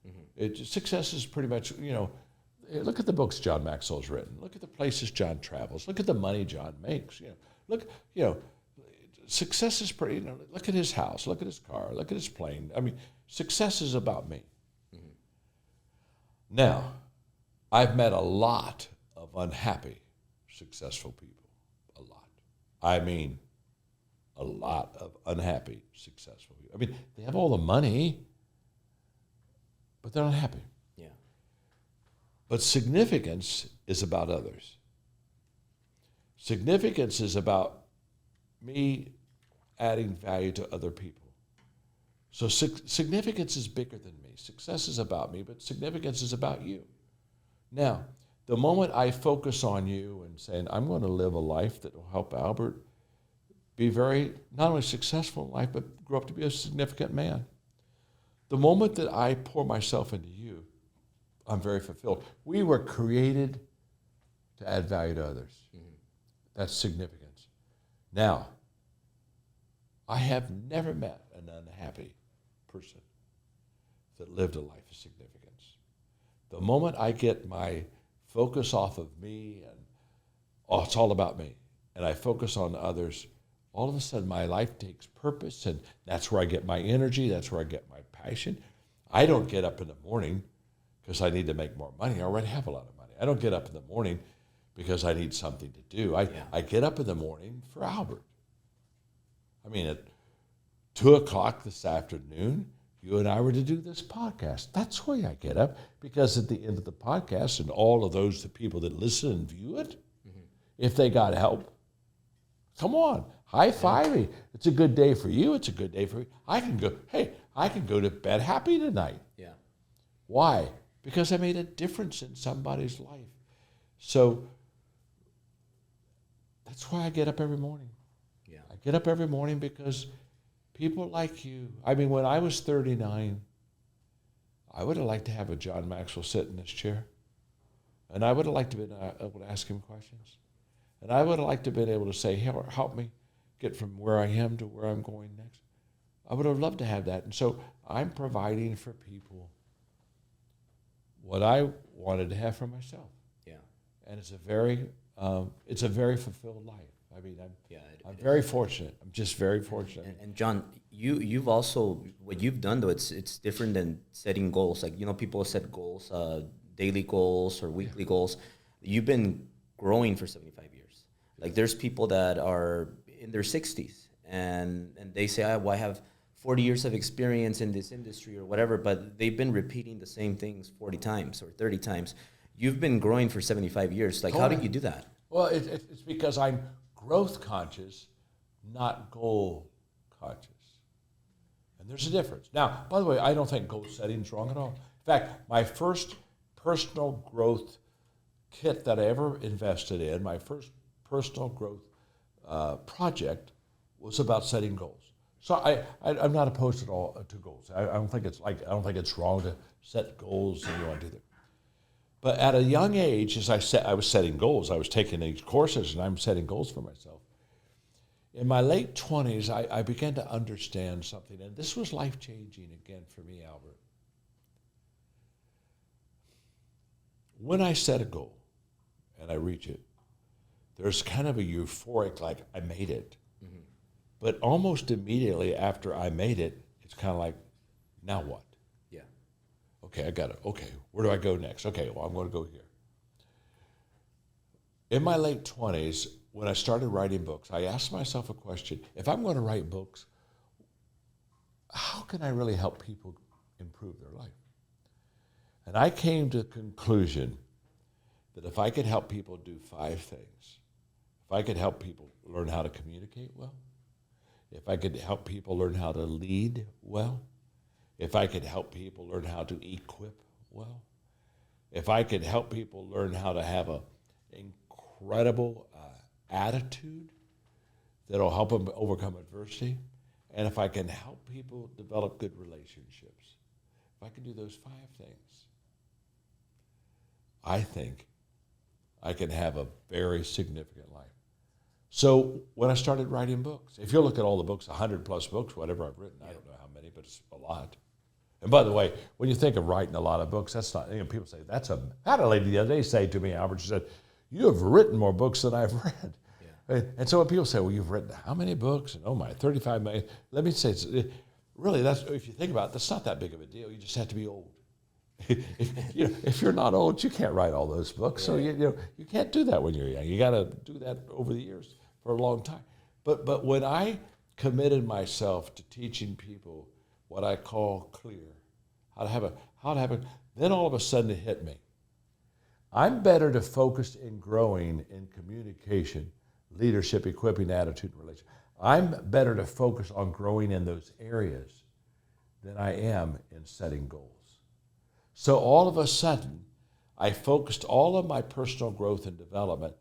Mm-hmm. Success is pretty much, look at the books John Maxwell's written. Look at the places John travels. Look at the money John makes. Success is pretty, look at his house. Look at his car. Look at his plane. I mean, success is about me. Mm-hmm. Now, I've met a lot of unhappy, successful people. A lot. I mean, a lot of unhappy, successful people. I mean, they have all the money, but they're not happy. Yeah. But significance is about others. Significance is about me adding value to other people. So significance is bigger than me. Success is about me, but significance is about you. Now, the moment I focus on you and saying, I'm going to live a life that will help Albert be very, not only successful in life, but grow up to be a significant man. The moment that I pour myself into you, I'm very fulfilled. We were created to add value to others. Mm-hmm. That's significance. Now, I have never met an unhappy person that lived a life of significance. The moment I get my focus off of me and it's all about me, and I focus on others, all of a sudden my life takes purpose, and that's where I get my energy, that's where I get my passion. I don't get up in the morning because I need to make more money. I already have a lot of money. I don't get up in the morning because I need something to do. I get up in the morning for Albert. I mean, at 2:00 this afternoon, you and I were to do this podcast. That's why I get up, because at the end of the podcast, and all of the people that listen and view it, mm-hmm. if they got help, come on, high five me. It's a good day for you. It's a good day for me. I can go to bed happy tonight. Yeah. Why? Because I made a difference in somebody's life. So that's why I get up every morning. Yeah. I get up every morning because people like you. I mean, when I was 39, I would have liked to have a John Maxwell sit in this chair. And I would have liked to have been able to ask him questions. And I would have liked to have been able to say, help me get from where I am to where I'm going next. I would have loved to have that. And so I'm providing for people what I wanted to have for myself. Yeah. And it's a very fulfilled life. I mean, I'm very fortunate. I'm just very fortunate. And John, you've also, what you've done though, it's different than setting goals. Like, people set goals, daily goals or weekly goals. You've been growing for 75 years. Like, there's people that are in their 60s and they say, I have 40 years of experience in this industry or whatever, but they've been repeating the same things 40 times or 30 times. You've been growing for 75 years. Like, how did you do that? Well, it's because I'm growth conscious, not goal conscious. And there's a difference. Now, by the way, I don't think goal setting is wrong at all. In fact, my first personal growth kit that I ever invested in, my first personal growth project, was about setting goals. So I'm not opposed at all to goals. I don't think it's wrong to set goals and you want to do that. But at a young age, as I was setting goals. I was taking these courses and I'm setting goals for myself. In my late 20s, I began to understand something, and this was life-changing again for me, Albert. when I set a goal and I reach it, there's kind of a euphoric, like, I made it. Mm-hmm. But almost immediately after I made it, it's kind of like, now what? Yeah. Okay, I got it. Okay, where do I go next? Okay, well, I'm going to go here. In my late 20s, when I started writing books, I asked myself a question. If I'm going to write books, how can I really help people improve their life? And I came to the conclusion that if I could help people do 5 things, if I could help people learn how to communicate well, if I could help people learn how to lead well, if I could help people learn how to equip well, if I could help people learn how to have an incredible attitude that'll help them overcome adversity, and if I can help people develop good relationships, if I can do those 5 things, I think I can have a very significant life. So when I started writing books, if you look at all the books, 100 plus books, whatever I've written, I don't know how many, but it's a lot. And by the way, when you think of writing a lot of books, that's not, people say, I had a lady the other day say to me, Albert, she said, you have written more books than I've read. Yeah. And so when people say, well, you've written how many books? And oh my, 35 million. Let me say, really, that's, if you think about it, that's not that big of a deal. You just have to be old. If you're not old, you can't write all those books. So you can't do that when you're young. You got to do that over the years for a long time. But when I committed myself to teaching people what I call clear, how to have a, then all of a sudden it hit me. I'm better to focus in growing in communication, leadership, equipping, attitude, and relationship. I'm better to focus on growing in those areas than I am in setting goals. So all of a sudden, I focused all of my personal growth and development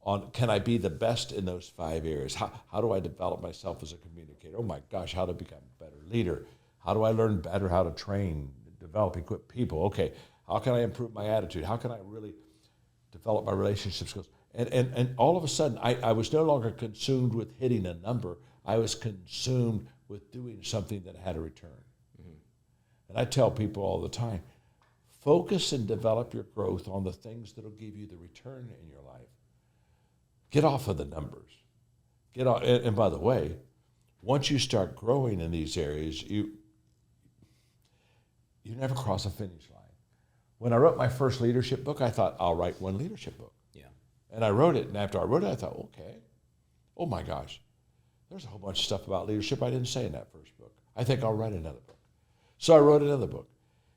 on, can I be the best in those 5 areas? How do I develop myself as a communicator? Oh my gosh, how to become a better leader? How do I learn better how to train, develop, equip people? Okay, how can I improve my attitude? How can I really develop my relationship skills? And all of a sudden, I was no longer consumed with hitting a number. I was consumed with doing something that had a return. Mm-hmm. And I tell people all the time, focus and develop your growth on the things that will give you the return in your life. Get off of the numbers. Get off. And by the way, once you start growing in these areas, you never cross a finish line. When I wrote my first leadership book, I thought, I'll write one leadership book. Yeah. And I wrote it, and after I wrote it, I thought, okay, oh my gosh, there's a whole bunch of stuff about leadership I didn't say in that first book. I think I'll write another book. So I wrote another book.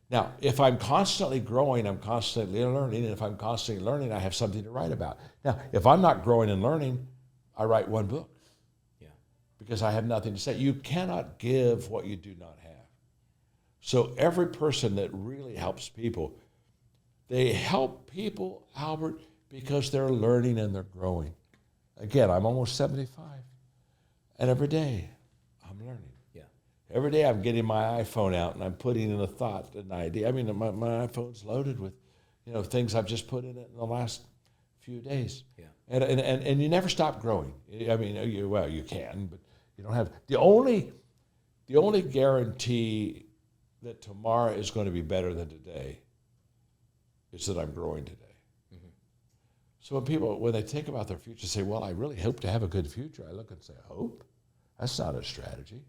Now, if I'm constantly growing, I'm constantly learning, and if I'm constantly learning, I have something to write about. Now, if I'm not growing and learning, I write one book. Yeah. Because I have nothing to say. You cannot give what you do not have. So every person that really helps people, they help people, Albert, because they're learning and they're growing. Again, I'm almost 75, and every day I'm learning. Every day I'm getting my iPhone out and I'm putting in a thought, an idea. I mean, my iPhone's loaded with, things I've just put in it in the last few days. Yeah. And you never stop growing. I mean, you can, but you don't have the only guarantee that tomorrow is going to be better than today is that I'm growing today. Mm-hmm. So when they think about their future, say, well, I really hope to have a good future. I look and say, hope? That's not a strategy.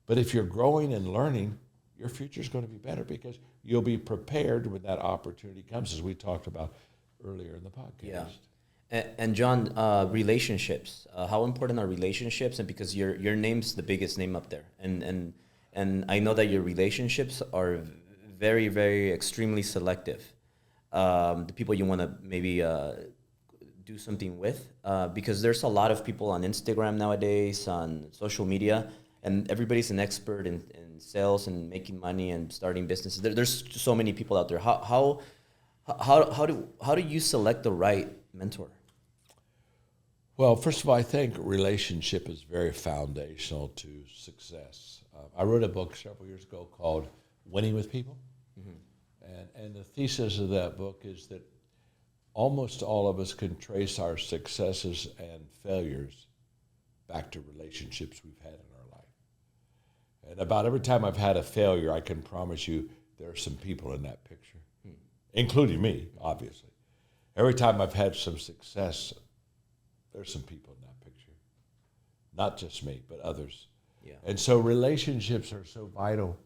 But if you're growing and learning, your future is going to be better because you'll be prepared when that opportunity comes, as we talked about earlier in the podcast. Yeah. And John, relationships. How important are relationships? And because your name's the biggest name up there, and I know that your relationships are very, very extremely selective. The people you want to maybe do something with, because there's a lot of people on Instagram nowadays, on social media. And everybody's an expert in sales and making money and starting businesses. There's so many people out there. How do you select the right mentor? Well, first of all, I think relationship is very foundational to success. I wrote a book several years ago called Winning with People. Mm-hmm. And the thesis of that book is that almost all of us can trace our successes and failures back to relationships we've had in our life. And about every time I've had a failure, I can promise you there are some people in that picture. including me, obviously. Every time I've had some success, there's some people in that picture. Not just me, but others. Yeah. And so relationships are so vital.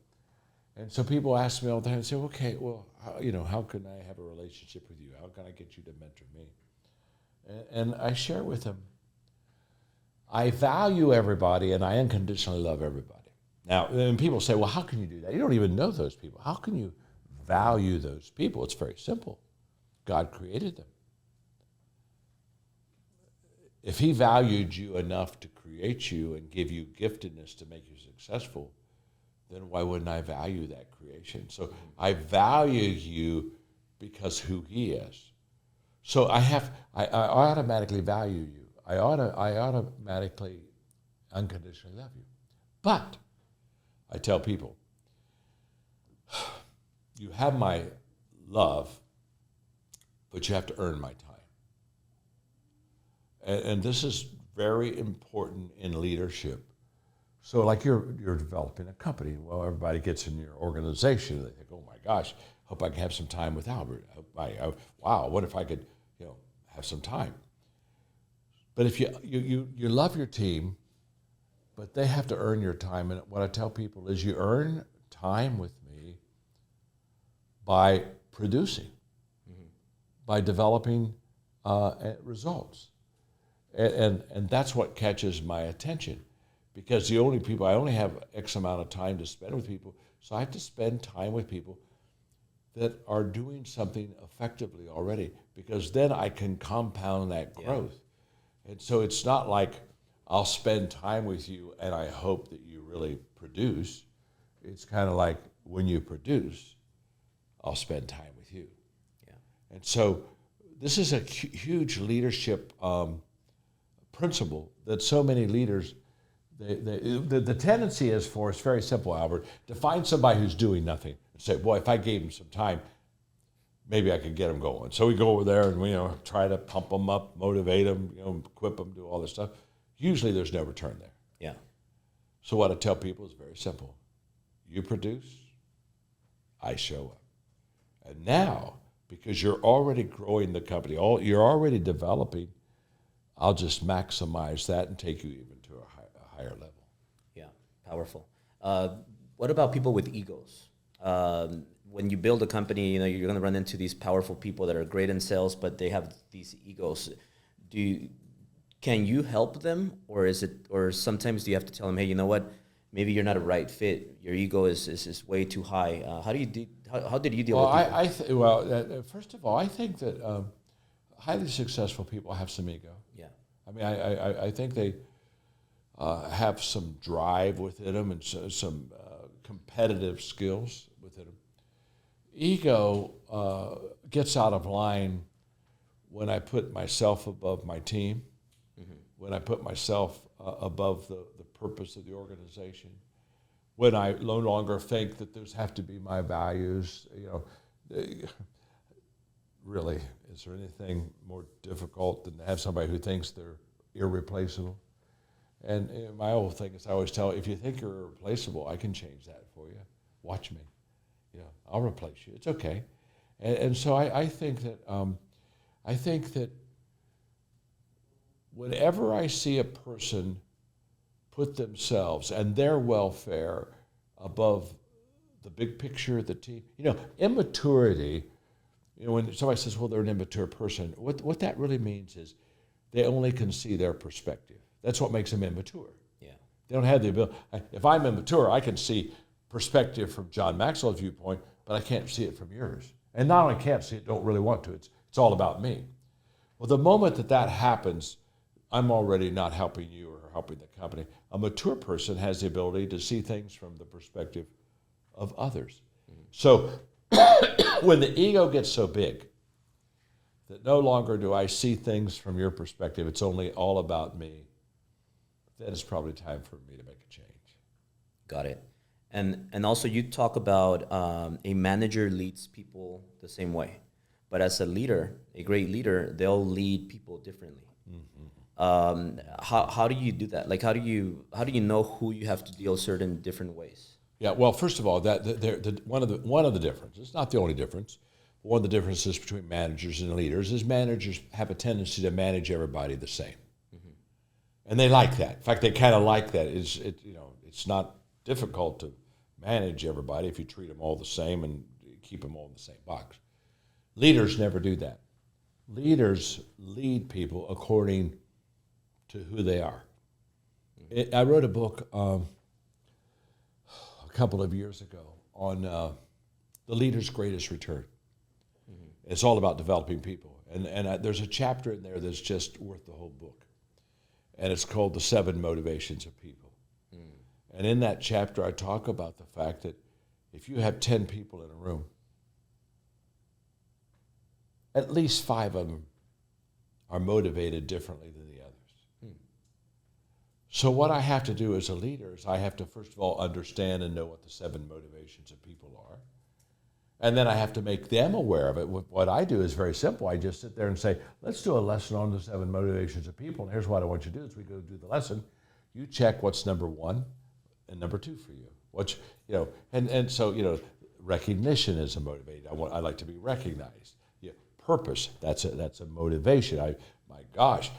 And so people ask me all the time and say, okay, well, how can I have a relationship with you? How can I get you to mentor me? And I share with them, I value everybody and I unconditionally love everybody. Now, and people say, well, how can you do that? You don't even know those people. How can you value those people? It's very simple. God created them. If he valued you enough to create you and give you giftedness to make you successful, then why wouldn't I value that creation? So I value you because who he is. So I automatically value you. I automatically unconditionally love you. But I tell people, you have my love, but you have to earn my time. And this is very important in leadership. So like you're developing a company. Well, everybody gets in your organization. They think, oh my gosh, hope I can have some time with Albert. Wow, what if I could have some time? But if you love your team, but they have to earn your time. And what I tell people is you earn time with me by producing, by developing results. And that's what catches my attention, because I only have X amount of time to spend with people, so I have to spend time with people that are doing something effectively already, because then I can compound that growth. Yeah. And so it's not like I'll spend time with you and I hope that you really produce. It's kind of like when you produce, I'll spend time with you. Yeah. And so this is a huge leadership principle that so many leaders, the tendency is for, it's very simple, Albert, to find somebody who's doing nothing and say, boy, if I gave him some time, maybe I could get him going. So we go over there and try to pump them up, motivate them, equip them, do all this stuff. Usually there's no return there. Yeah. So what I tell people is very simple. You produce, I show up. And now, because you're already growing the company, you're already developing, I'll just maximize that and take you even to a higher level. Yeah, powerful. What about people with egos? When you build a company, you're going to run into these powerful people that are great in sales, but they have these egos. Can you help them, or sometimes do you have to tell them, hey, you know what? Maybe you're not a right fit. Your ego is way too high. How did you deal with it? First of all, I think that highly successful people have some ego. Yeah. I mean, I think they have some drive within them and some competitive skills within them. Ego gets out of line when I put myself above my team, when I put myself above the purpose of the organization, when I no longer think that those have to be my values. Really, is there anything more difficult than to have somebody who thinks they're irreplaceable? And my whole thing is, I always tell, if you think you're irreplaceable, I can change that for you. Watch me. I'll replace you. It's okay. And so I think that whenever I see a person put themselves and their welfare above the big picture of the team, immaturity. When somebody says, well, they're an immature person, what that really means is they only can see their perspective. That's what makes them immature. Yeah. They don't have the ability. If I'm immature, I can see perspective from John Maxwell's viewpoint, but I can't see it from yours. And not only can't see it, don't really want to. It's all about me. Well, the moment that happens, I'm already not helping you or helping the company. A mature person has the ability to see things from the perspective of others. Mm-hmm. So when the ego gets so big that no longer do I see things from your perspective, it's only all about me, then it's probably time for me to make a change. Got it. And also you talk about a manager leads people the same way, but as a leader, a great leader, they'll lead people differently. Mm-hmm. How do you do that? Like how do you know who you have to deal certain different ways? Yeah, well, first of all, one of the differences, it's not the only difference, one of the differences between managers and leaders is managers have a tendency to manage everybody the same. And they like that. In fact, they kind of like that. It's not difficult to manage everybody if you treat them all the same and keep them all in the same box. Leaders never do that. Leaders lead people according to who they are. I wrote a book a couple of years ago on the leader's greatest return. It's all about developing people. And there's a chapter in there that's just worth the whole book. And it's called The 7 Motivations of People. And in that chapter, I talk about the fact that if you have 10 people in a room, at least 5 of them are motivated differently than the others. So what I have to do as a leader is I have to, first of all, understand and know what the 7 motivations of people are. And then I have to make them aware of it. What I do is very simple. I just sit there and say, let's do a lesson on the 7 motivations of people. And here's what I want you to do as we go do the lesson. You check what's number 1 and number 2 for you. So recognition is a motivator. I like to be recognized. Purpose, that's a motivation. I want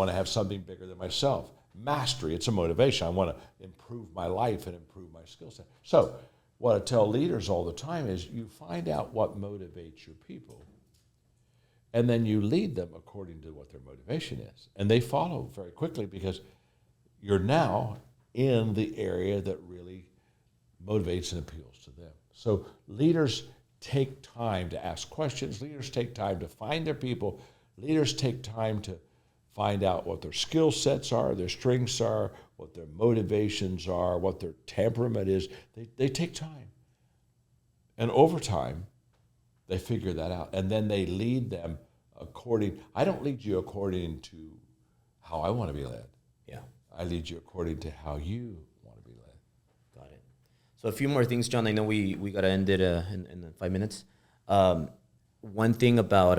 to have something bigger than myself. Mastery, it's a motivation. I want to improve my life and improve my skill set. So what I tell leaders all the time is you find out what motivates your people, and then you lead them according to what their motivation is. And they follow very quickly because you're now in the area that really motivates and appeals to them. So leaders take time to ask questions. Leaders take time to find their people. Leaders take time to find out what their skill sets are, their strengths are, what their motivations are, what their temperament is. They take time. And over time, they figure that out. And then they lead them I don't lead you according to how I want to be led. Yeah. I lead you according to how you want to be led. Got it. So a few more things, John. I know we got to end it in 5 minutes. One thing about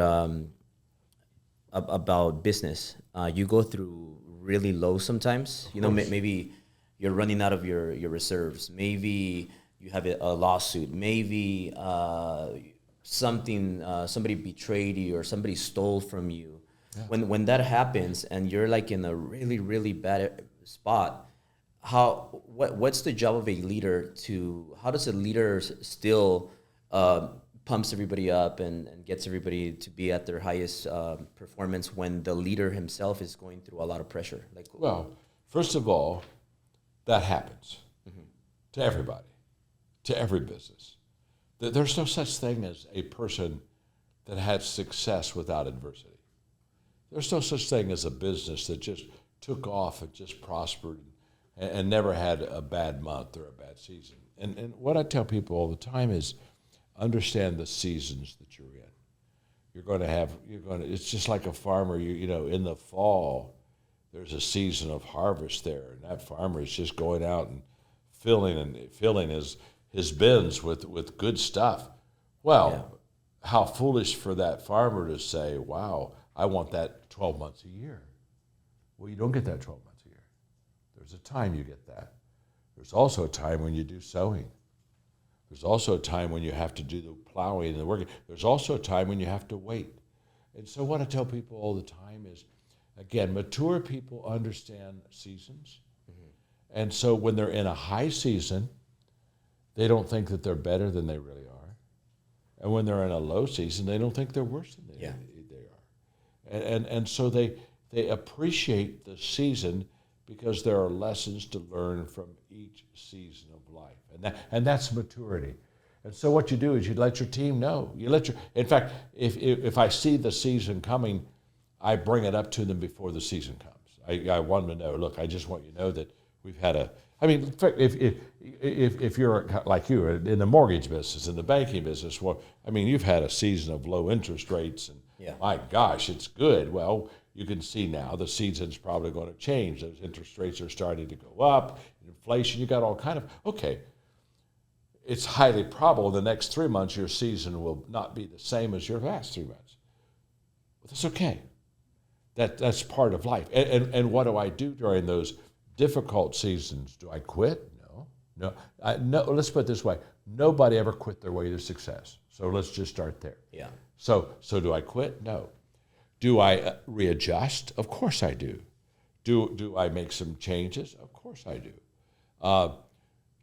business, you go through really low sometimes. Maybe you're running out of your reserves. Maybe you have a lawsuit. Maybe somebody betrayed you or somebody stole from you. Yeah. When that happens and you're like in a really, really bad spot, what's the job of a leader how does a leader still pumps everybody up and gets everybody to be at their highest performance when the leader himself is going through a lot of pressure? Well, first of all, that happens to everybody, to every business. There's no such thing as a person that had success without adversity. There's no such thing as a business that just took off and just prospered and never had a bad month or a bad season. And what I tell people all the time is understand the seasons that you're in. It's just like a farmer, in the fall, there's a season of harvest there, and that farmer is just going out and filling his bins with good stuff. Well, how foolish for that farmer to say, wow, I want that 12 months a year. Well, you don't get that 12 months a year. There's a time you get that. There's also a time when you do sowing. There's also a time when you have to do the plowing and the working. There's also a time when you have to wait. And so what I tell people all the time is, again, mature people understand seasons. And so when they're in a high season, they don't think that they're better than they really are. And when they're in a low season, they don't think they're worse than they are. And so they appreciate the season because there are lessons to learn from each season of life. And that's maturity. And so what you do is you let your team know. In fact, if I see the season coming, I bring it up to them before the season comes. I want them to know, look, I just want you to know that we've had if you're like you in the mortgage business, in the banking business, you've had a season of low interest rates, and my gosh, it's good. Well, you can see now the season's probably going to change. Those interest rates are starting to go up. Inflation, you got all kind of, it's highly probable the next 3 months your season will not be the same as your last 3 months. But that's okay. That's part of life. And what do I do during those difficult seasons? Do I quit? No. No, let's put it this way. Nobody ever quit their way to success. So let's just start there. Yeah. So do I quit? No. Do I readjust? Of course I do. Do I make some changes? Of course I do.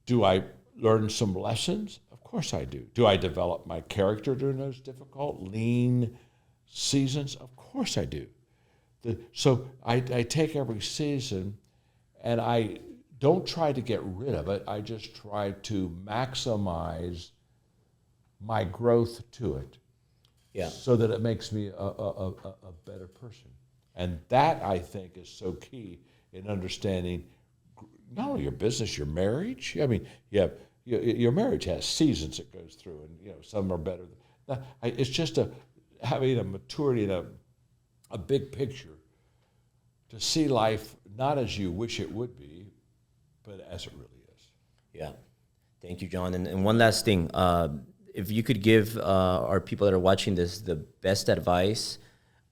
Do I learn some lessons? Of course I do. Do I develop my character during those difficult, lean seasons? Of course I do. So I take every season and I don't try to get rid of it. I just try to maximize my growth to it. Yeah. So that it makes me a better person. And that, I think, is so key in understanding not only your business, your marriage. I mean, your marriage has seasons it goes through, and some are better. It's just having a maturity and a big picture to see life not as you wish it would be, but as it really is. Yeah. Thank you, John. And one last thing. If you could give our people that are watching this the best advice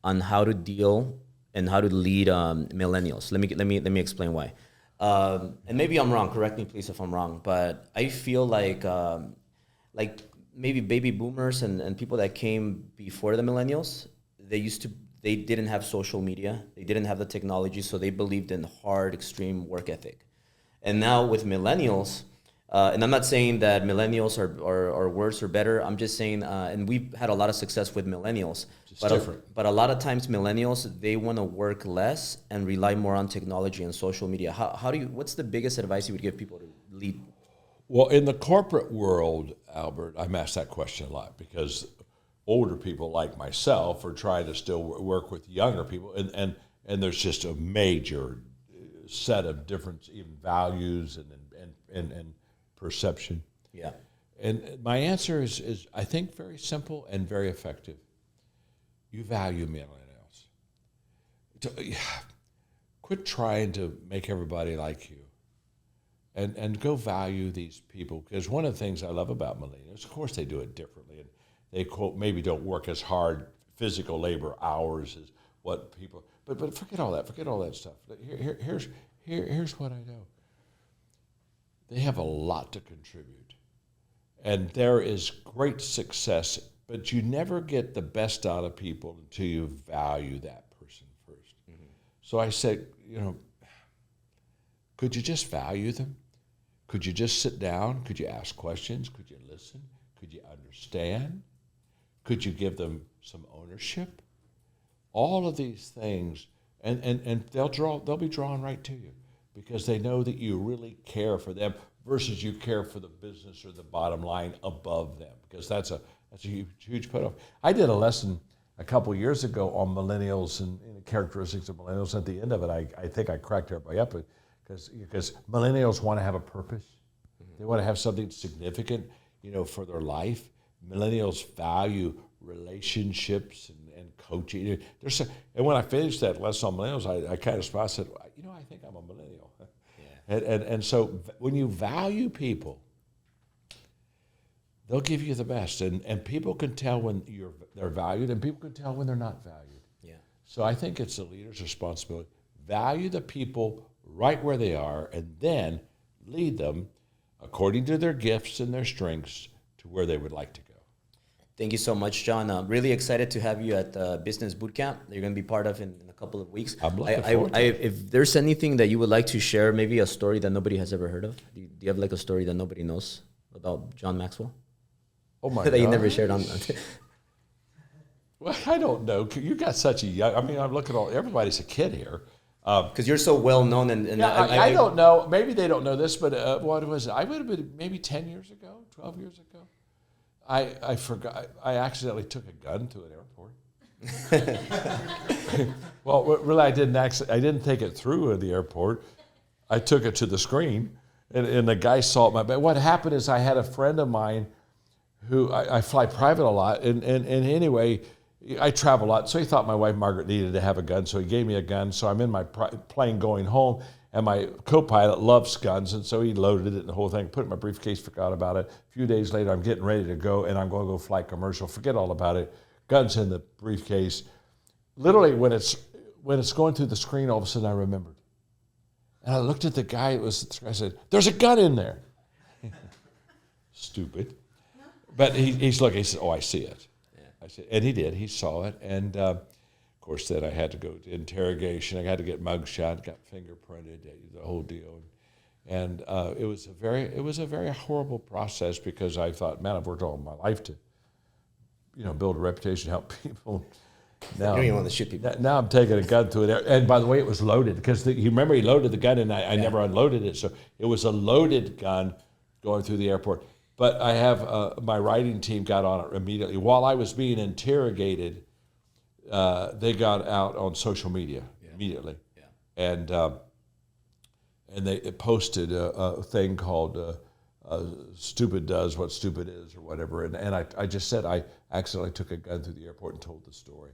on how to deal and how to lead millennials. Let me explain why. And maybe I'm wrong. Correct me, please, if I'm wrong. But I feel like maybe baby boomers and people that came before the millennials, they didn't have social media. They didn't have the technology, so they believed in hard, extreme work ethic. And now with millennials, and I'm not saying that millennials are worse or better. I'm just saying, and we've had a lot of success with millennials. It's different. But a lot of times millennials, they want to work less and rely more on technology and social media. What's the biggest advice you would give people to lead? Well, in the corporate world, Albert, I'm asked that question a lot because older people like myself are trying to still work with younger people, and there's just a major set of different even values and perception. Yeah. And my answer is I think very simple and very effective. You value millennials. Quit trying to make everybody like you. And go value these people. Because one of the things I love about millennials, of course they do it differently. And they, quote, maybe don't work as hard physical labor hours as what people, but forget all that stuff. Here's what I know. They have a lot to contribute. And there is great success, but you never get the best out of people until you value that person first. Mm-hmm. So I said, could you just value them? Could you just sit down? Could you ask questions? Could you listen? Could you understand? Could you give them some ownership? All of these things, and they'll be drawn right to you because they know that you really care for them versus you care for the business or the bottom line above them, because that's a huge put off. I did a lesson a couple years ago on millennials and characteristics of millennials. At the end of it, I think I cracked everybody up because millennials want to have a purpose. Mm-hmm. They want to have something significant, for their life. Millennials value relationships and coaching. And when I finished that lesson on millennials, I kind of smiled. I said, I think I'm a millennial. Yeah. And so when you value people, they'll give you the best. And people can tell when they're valued, and people can tell when they're not valued. Yeah. So I think it's the leader's responsibility. Value the people right where they are, and then lead them according to their gifts and their strengths to where they would like to go. Thank you so much, John. I'm really excited to have you at Business Bootcamp that you're going to be part of in a couple of weeks. I'm looking forward to it. If there's anything that you would like to share, maybe a story that nobody has ever heard of. Do you have like a story that nobody knows about John Maxwell? Oh my that God. you never shared on. Well, I don't know. You got such a young. I'm looking at everybody's a kid here. Because you're so well known, and I don't know. Maybe they don't know this, but what was it? I would have been maybe 10 years ago, 12 years ago. I forgot. I accidentally took a gun to an airport. Well, really, I didn't take it through the airport. I took it to the screen, and the guy saw it. But what happened is I had a friend of mine who I fly private a lot, and anyway, I travel a lot, so he thought my wife Margaret needed to have a gun, so he gave me a gun. So I'm in my plane going home, and my co-pilot loves guns, and so he loaded it and the whole thing, put it in my briefcase, forgot about it. A few days later, I'm getting ready to go, and I'm going to go fly commercial. Forget all about it. Guns in the briefcase. Literally, when it's going through the screen, all of a sudden I remembered. And I looked at the guy, I said, there's a gun in there. stupid. But he's looking. He said, "Oh, I see it." Yeah. I said, and he did. He saw it, and of course, then I had to go to interrogation. I had to get mugshot, got fingerprinted, the whole deal. And it was a very horrible process because I thought, man, I've worked all my life to, build a reputation, help people. Now, you don't even want to shoot people. Now I'm taking a gun to it, and by the way, it was loaded because you remember he loaded the gun, and I never unloaded it, so it was a loaded gun going through the airport. But I have my writing team got on it immediately while I was being interrogated. They got out on social media immediately, and they posted a thing called "Stupid Does What Stupid Is" or whatever, and I just said I accidentally took a gun through the airport and told the story.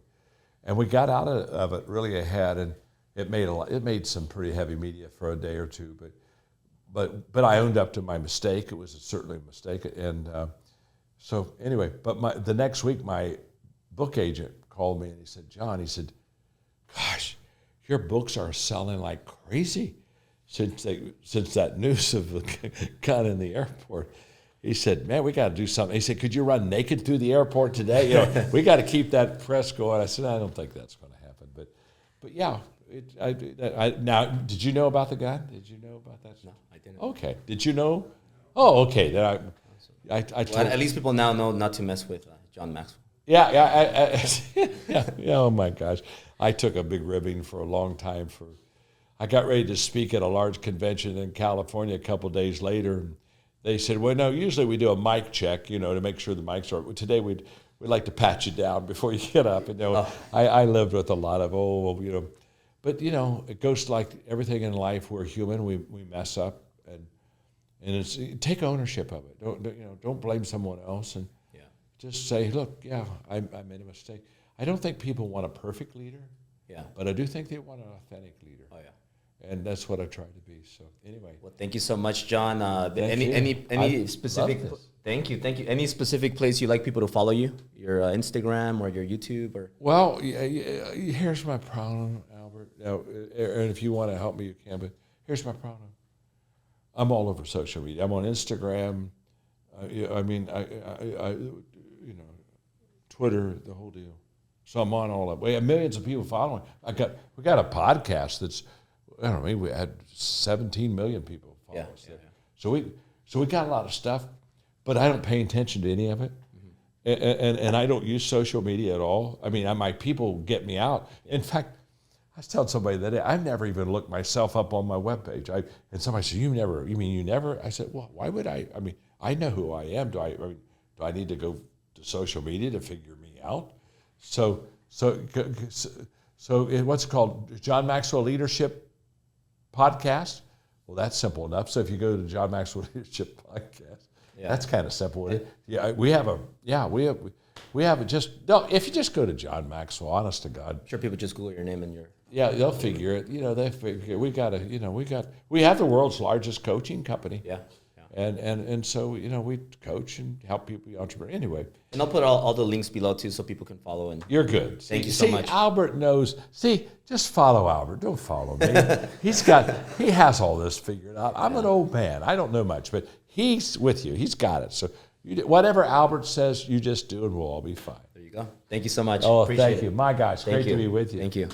And we got out of it really ahead, and it made some pretty heavy media for a day or two. But I owned up to my mistake. It was certainly a mistake, and so anyway. But the next week, my book agent called me and he said, "John," he said, "Gosh, your books are selling like crazy since that news of the gun in the airport." He said, "Man, we got to do something." He said, "Could you run naked through the airport today? We got to keep that press going." I said, "I don't think that's going to happen." But yeah, now, did you know about the gun? Did you know about that? No, I didn't. Okay. Did you know? Oh, okay. Then I told. Well, at least people now know not to mess with John Maxwell. Yeah. Oh my gosh, I took a big ribbing for a long time. I got ready to speak at a large convention in California a couple of days later. And they said, "Well, no, usually we do a mic check, to make sure the mics are. Today we'd like to pat you down before you get up." And I lived with a lot of but it goes like everything in life. We're human. We mess up, and it's take ownership of it. Don't blame someone else, and just say, "Look, I made a mistake." I don't think people want a perfect leader. Yeah. But I do think they want an authentic leader. Oh yeah. And that's what I try to be. So anyway. Well, thank you so much, John. Any specific? Thank you. Any specific place you like people to follow you? Your Instagram or your YouTube or? Well, here's my problem, Albert. Now, and if you want to help me, you can. But here's my problem. I'm all over social media. I'm on Instagram. Twitter, the whole deal. So I'm on all that. We have millions of people following. We got a podcast that's. I don't know, we had 17 million people follow us there. Yeah. So we got a lot of stuff, but I don't pay attention to any of it. Mm-hmm. And I don't use social media at all. I mean, my people get me out. In fact, I was telling somebody that I've never even looked myself up on my webpage. And somebody said, "You mean you never?" I said, "Well, why would I? I mean, I know who I am. Do I need to go to social media to figure me out?" So what's it called? John Maxwell Leadership Podcast. Well, that's simple enough. So if you go to John Maxwell Leadership Podcast, that's kind of simple. Yeah, we have if you just go to John Maxwell, honest to God, I'm sure people just Google your name and your. Yeah, they'll figure it. They figure we have the world's largest coaching company. Yeah. And so we coach and help people be entrepreneurs anyway. And I'll put all the links below too, so people can follow. And you're good. Thank you so much. Albert knows. Just follow Albert. Don't follow me. He has all this figured out. I'm an old man. I don't know much, but he's with you. He's got it. So whatever Albert says, you just do, and we'll all be fine. There you go. Thank you so much. Oh, thank you. My gosh, great to be with you. Thank you.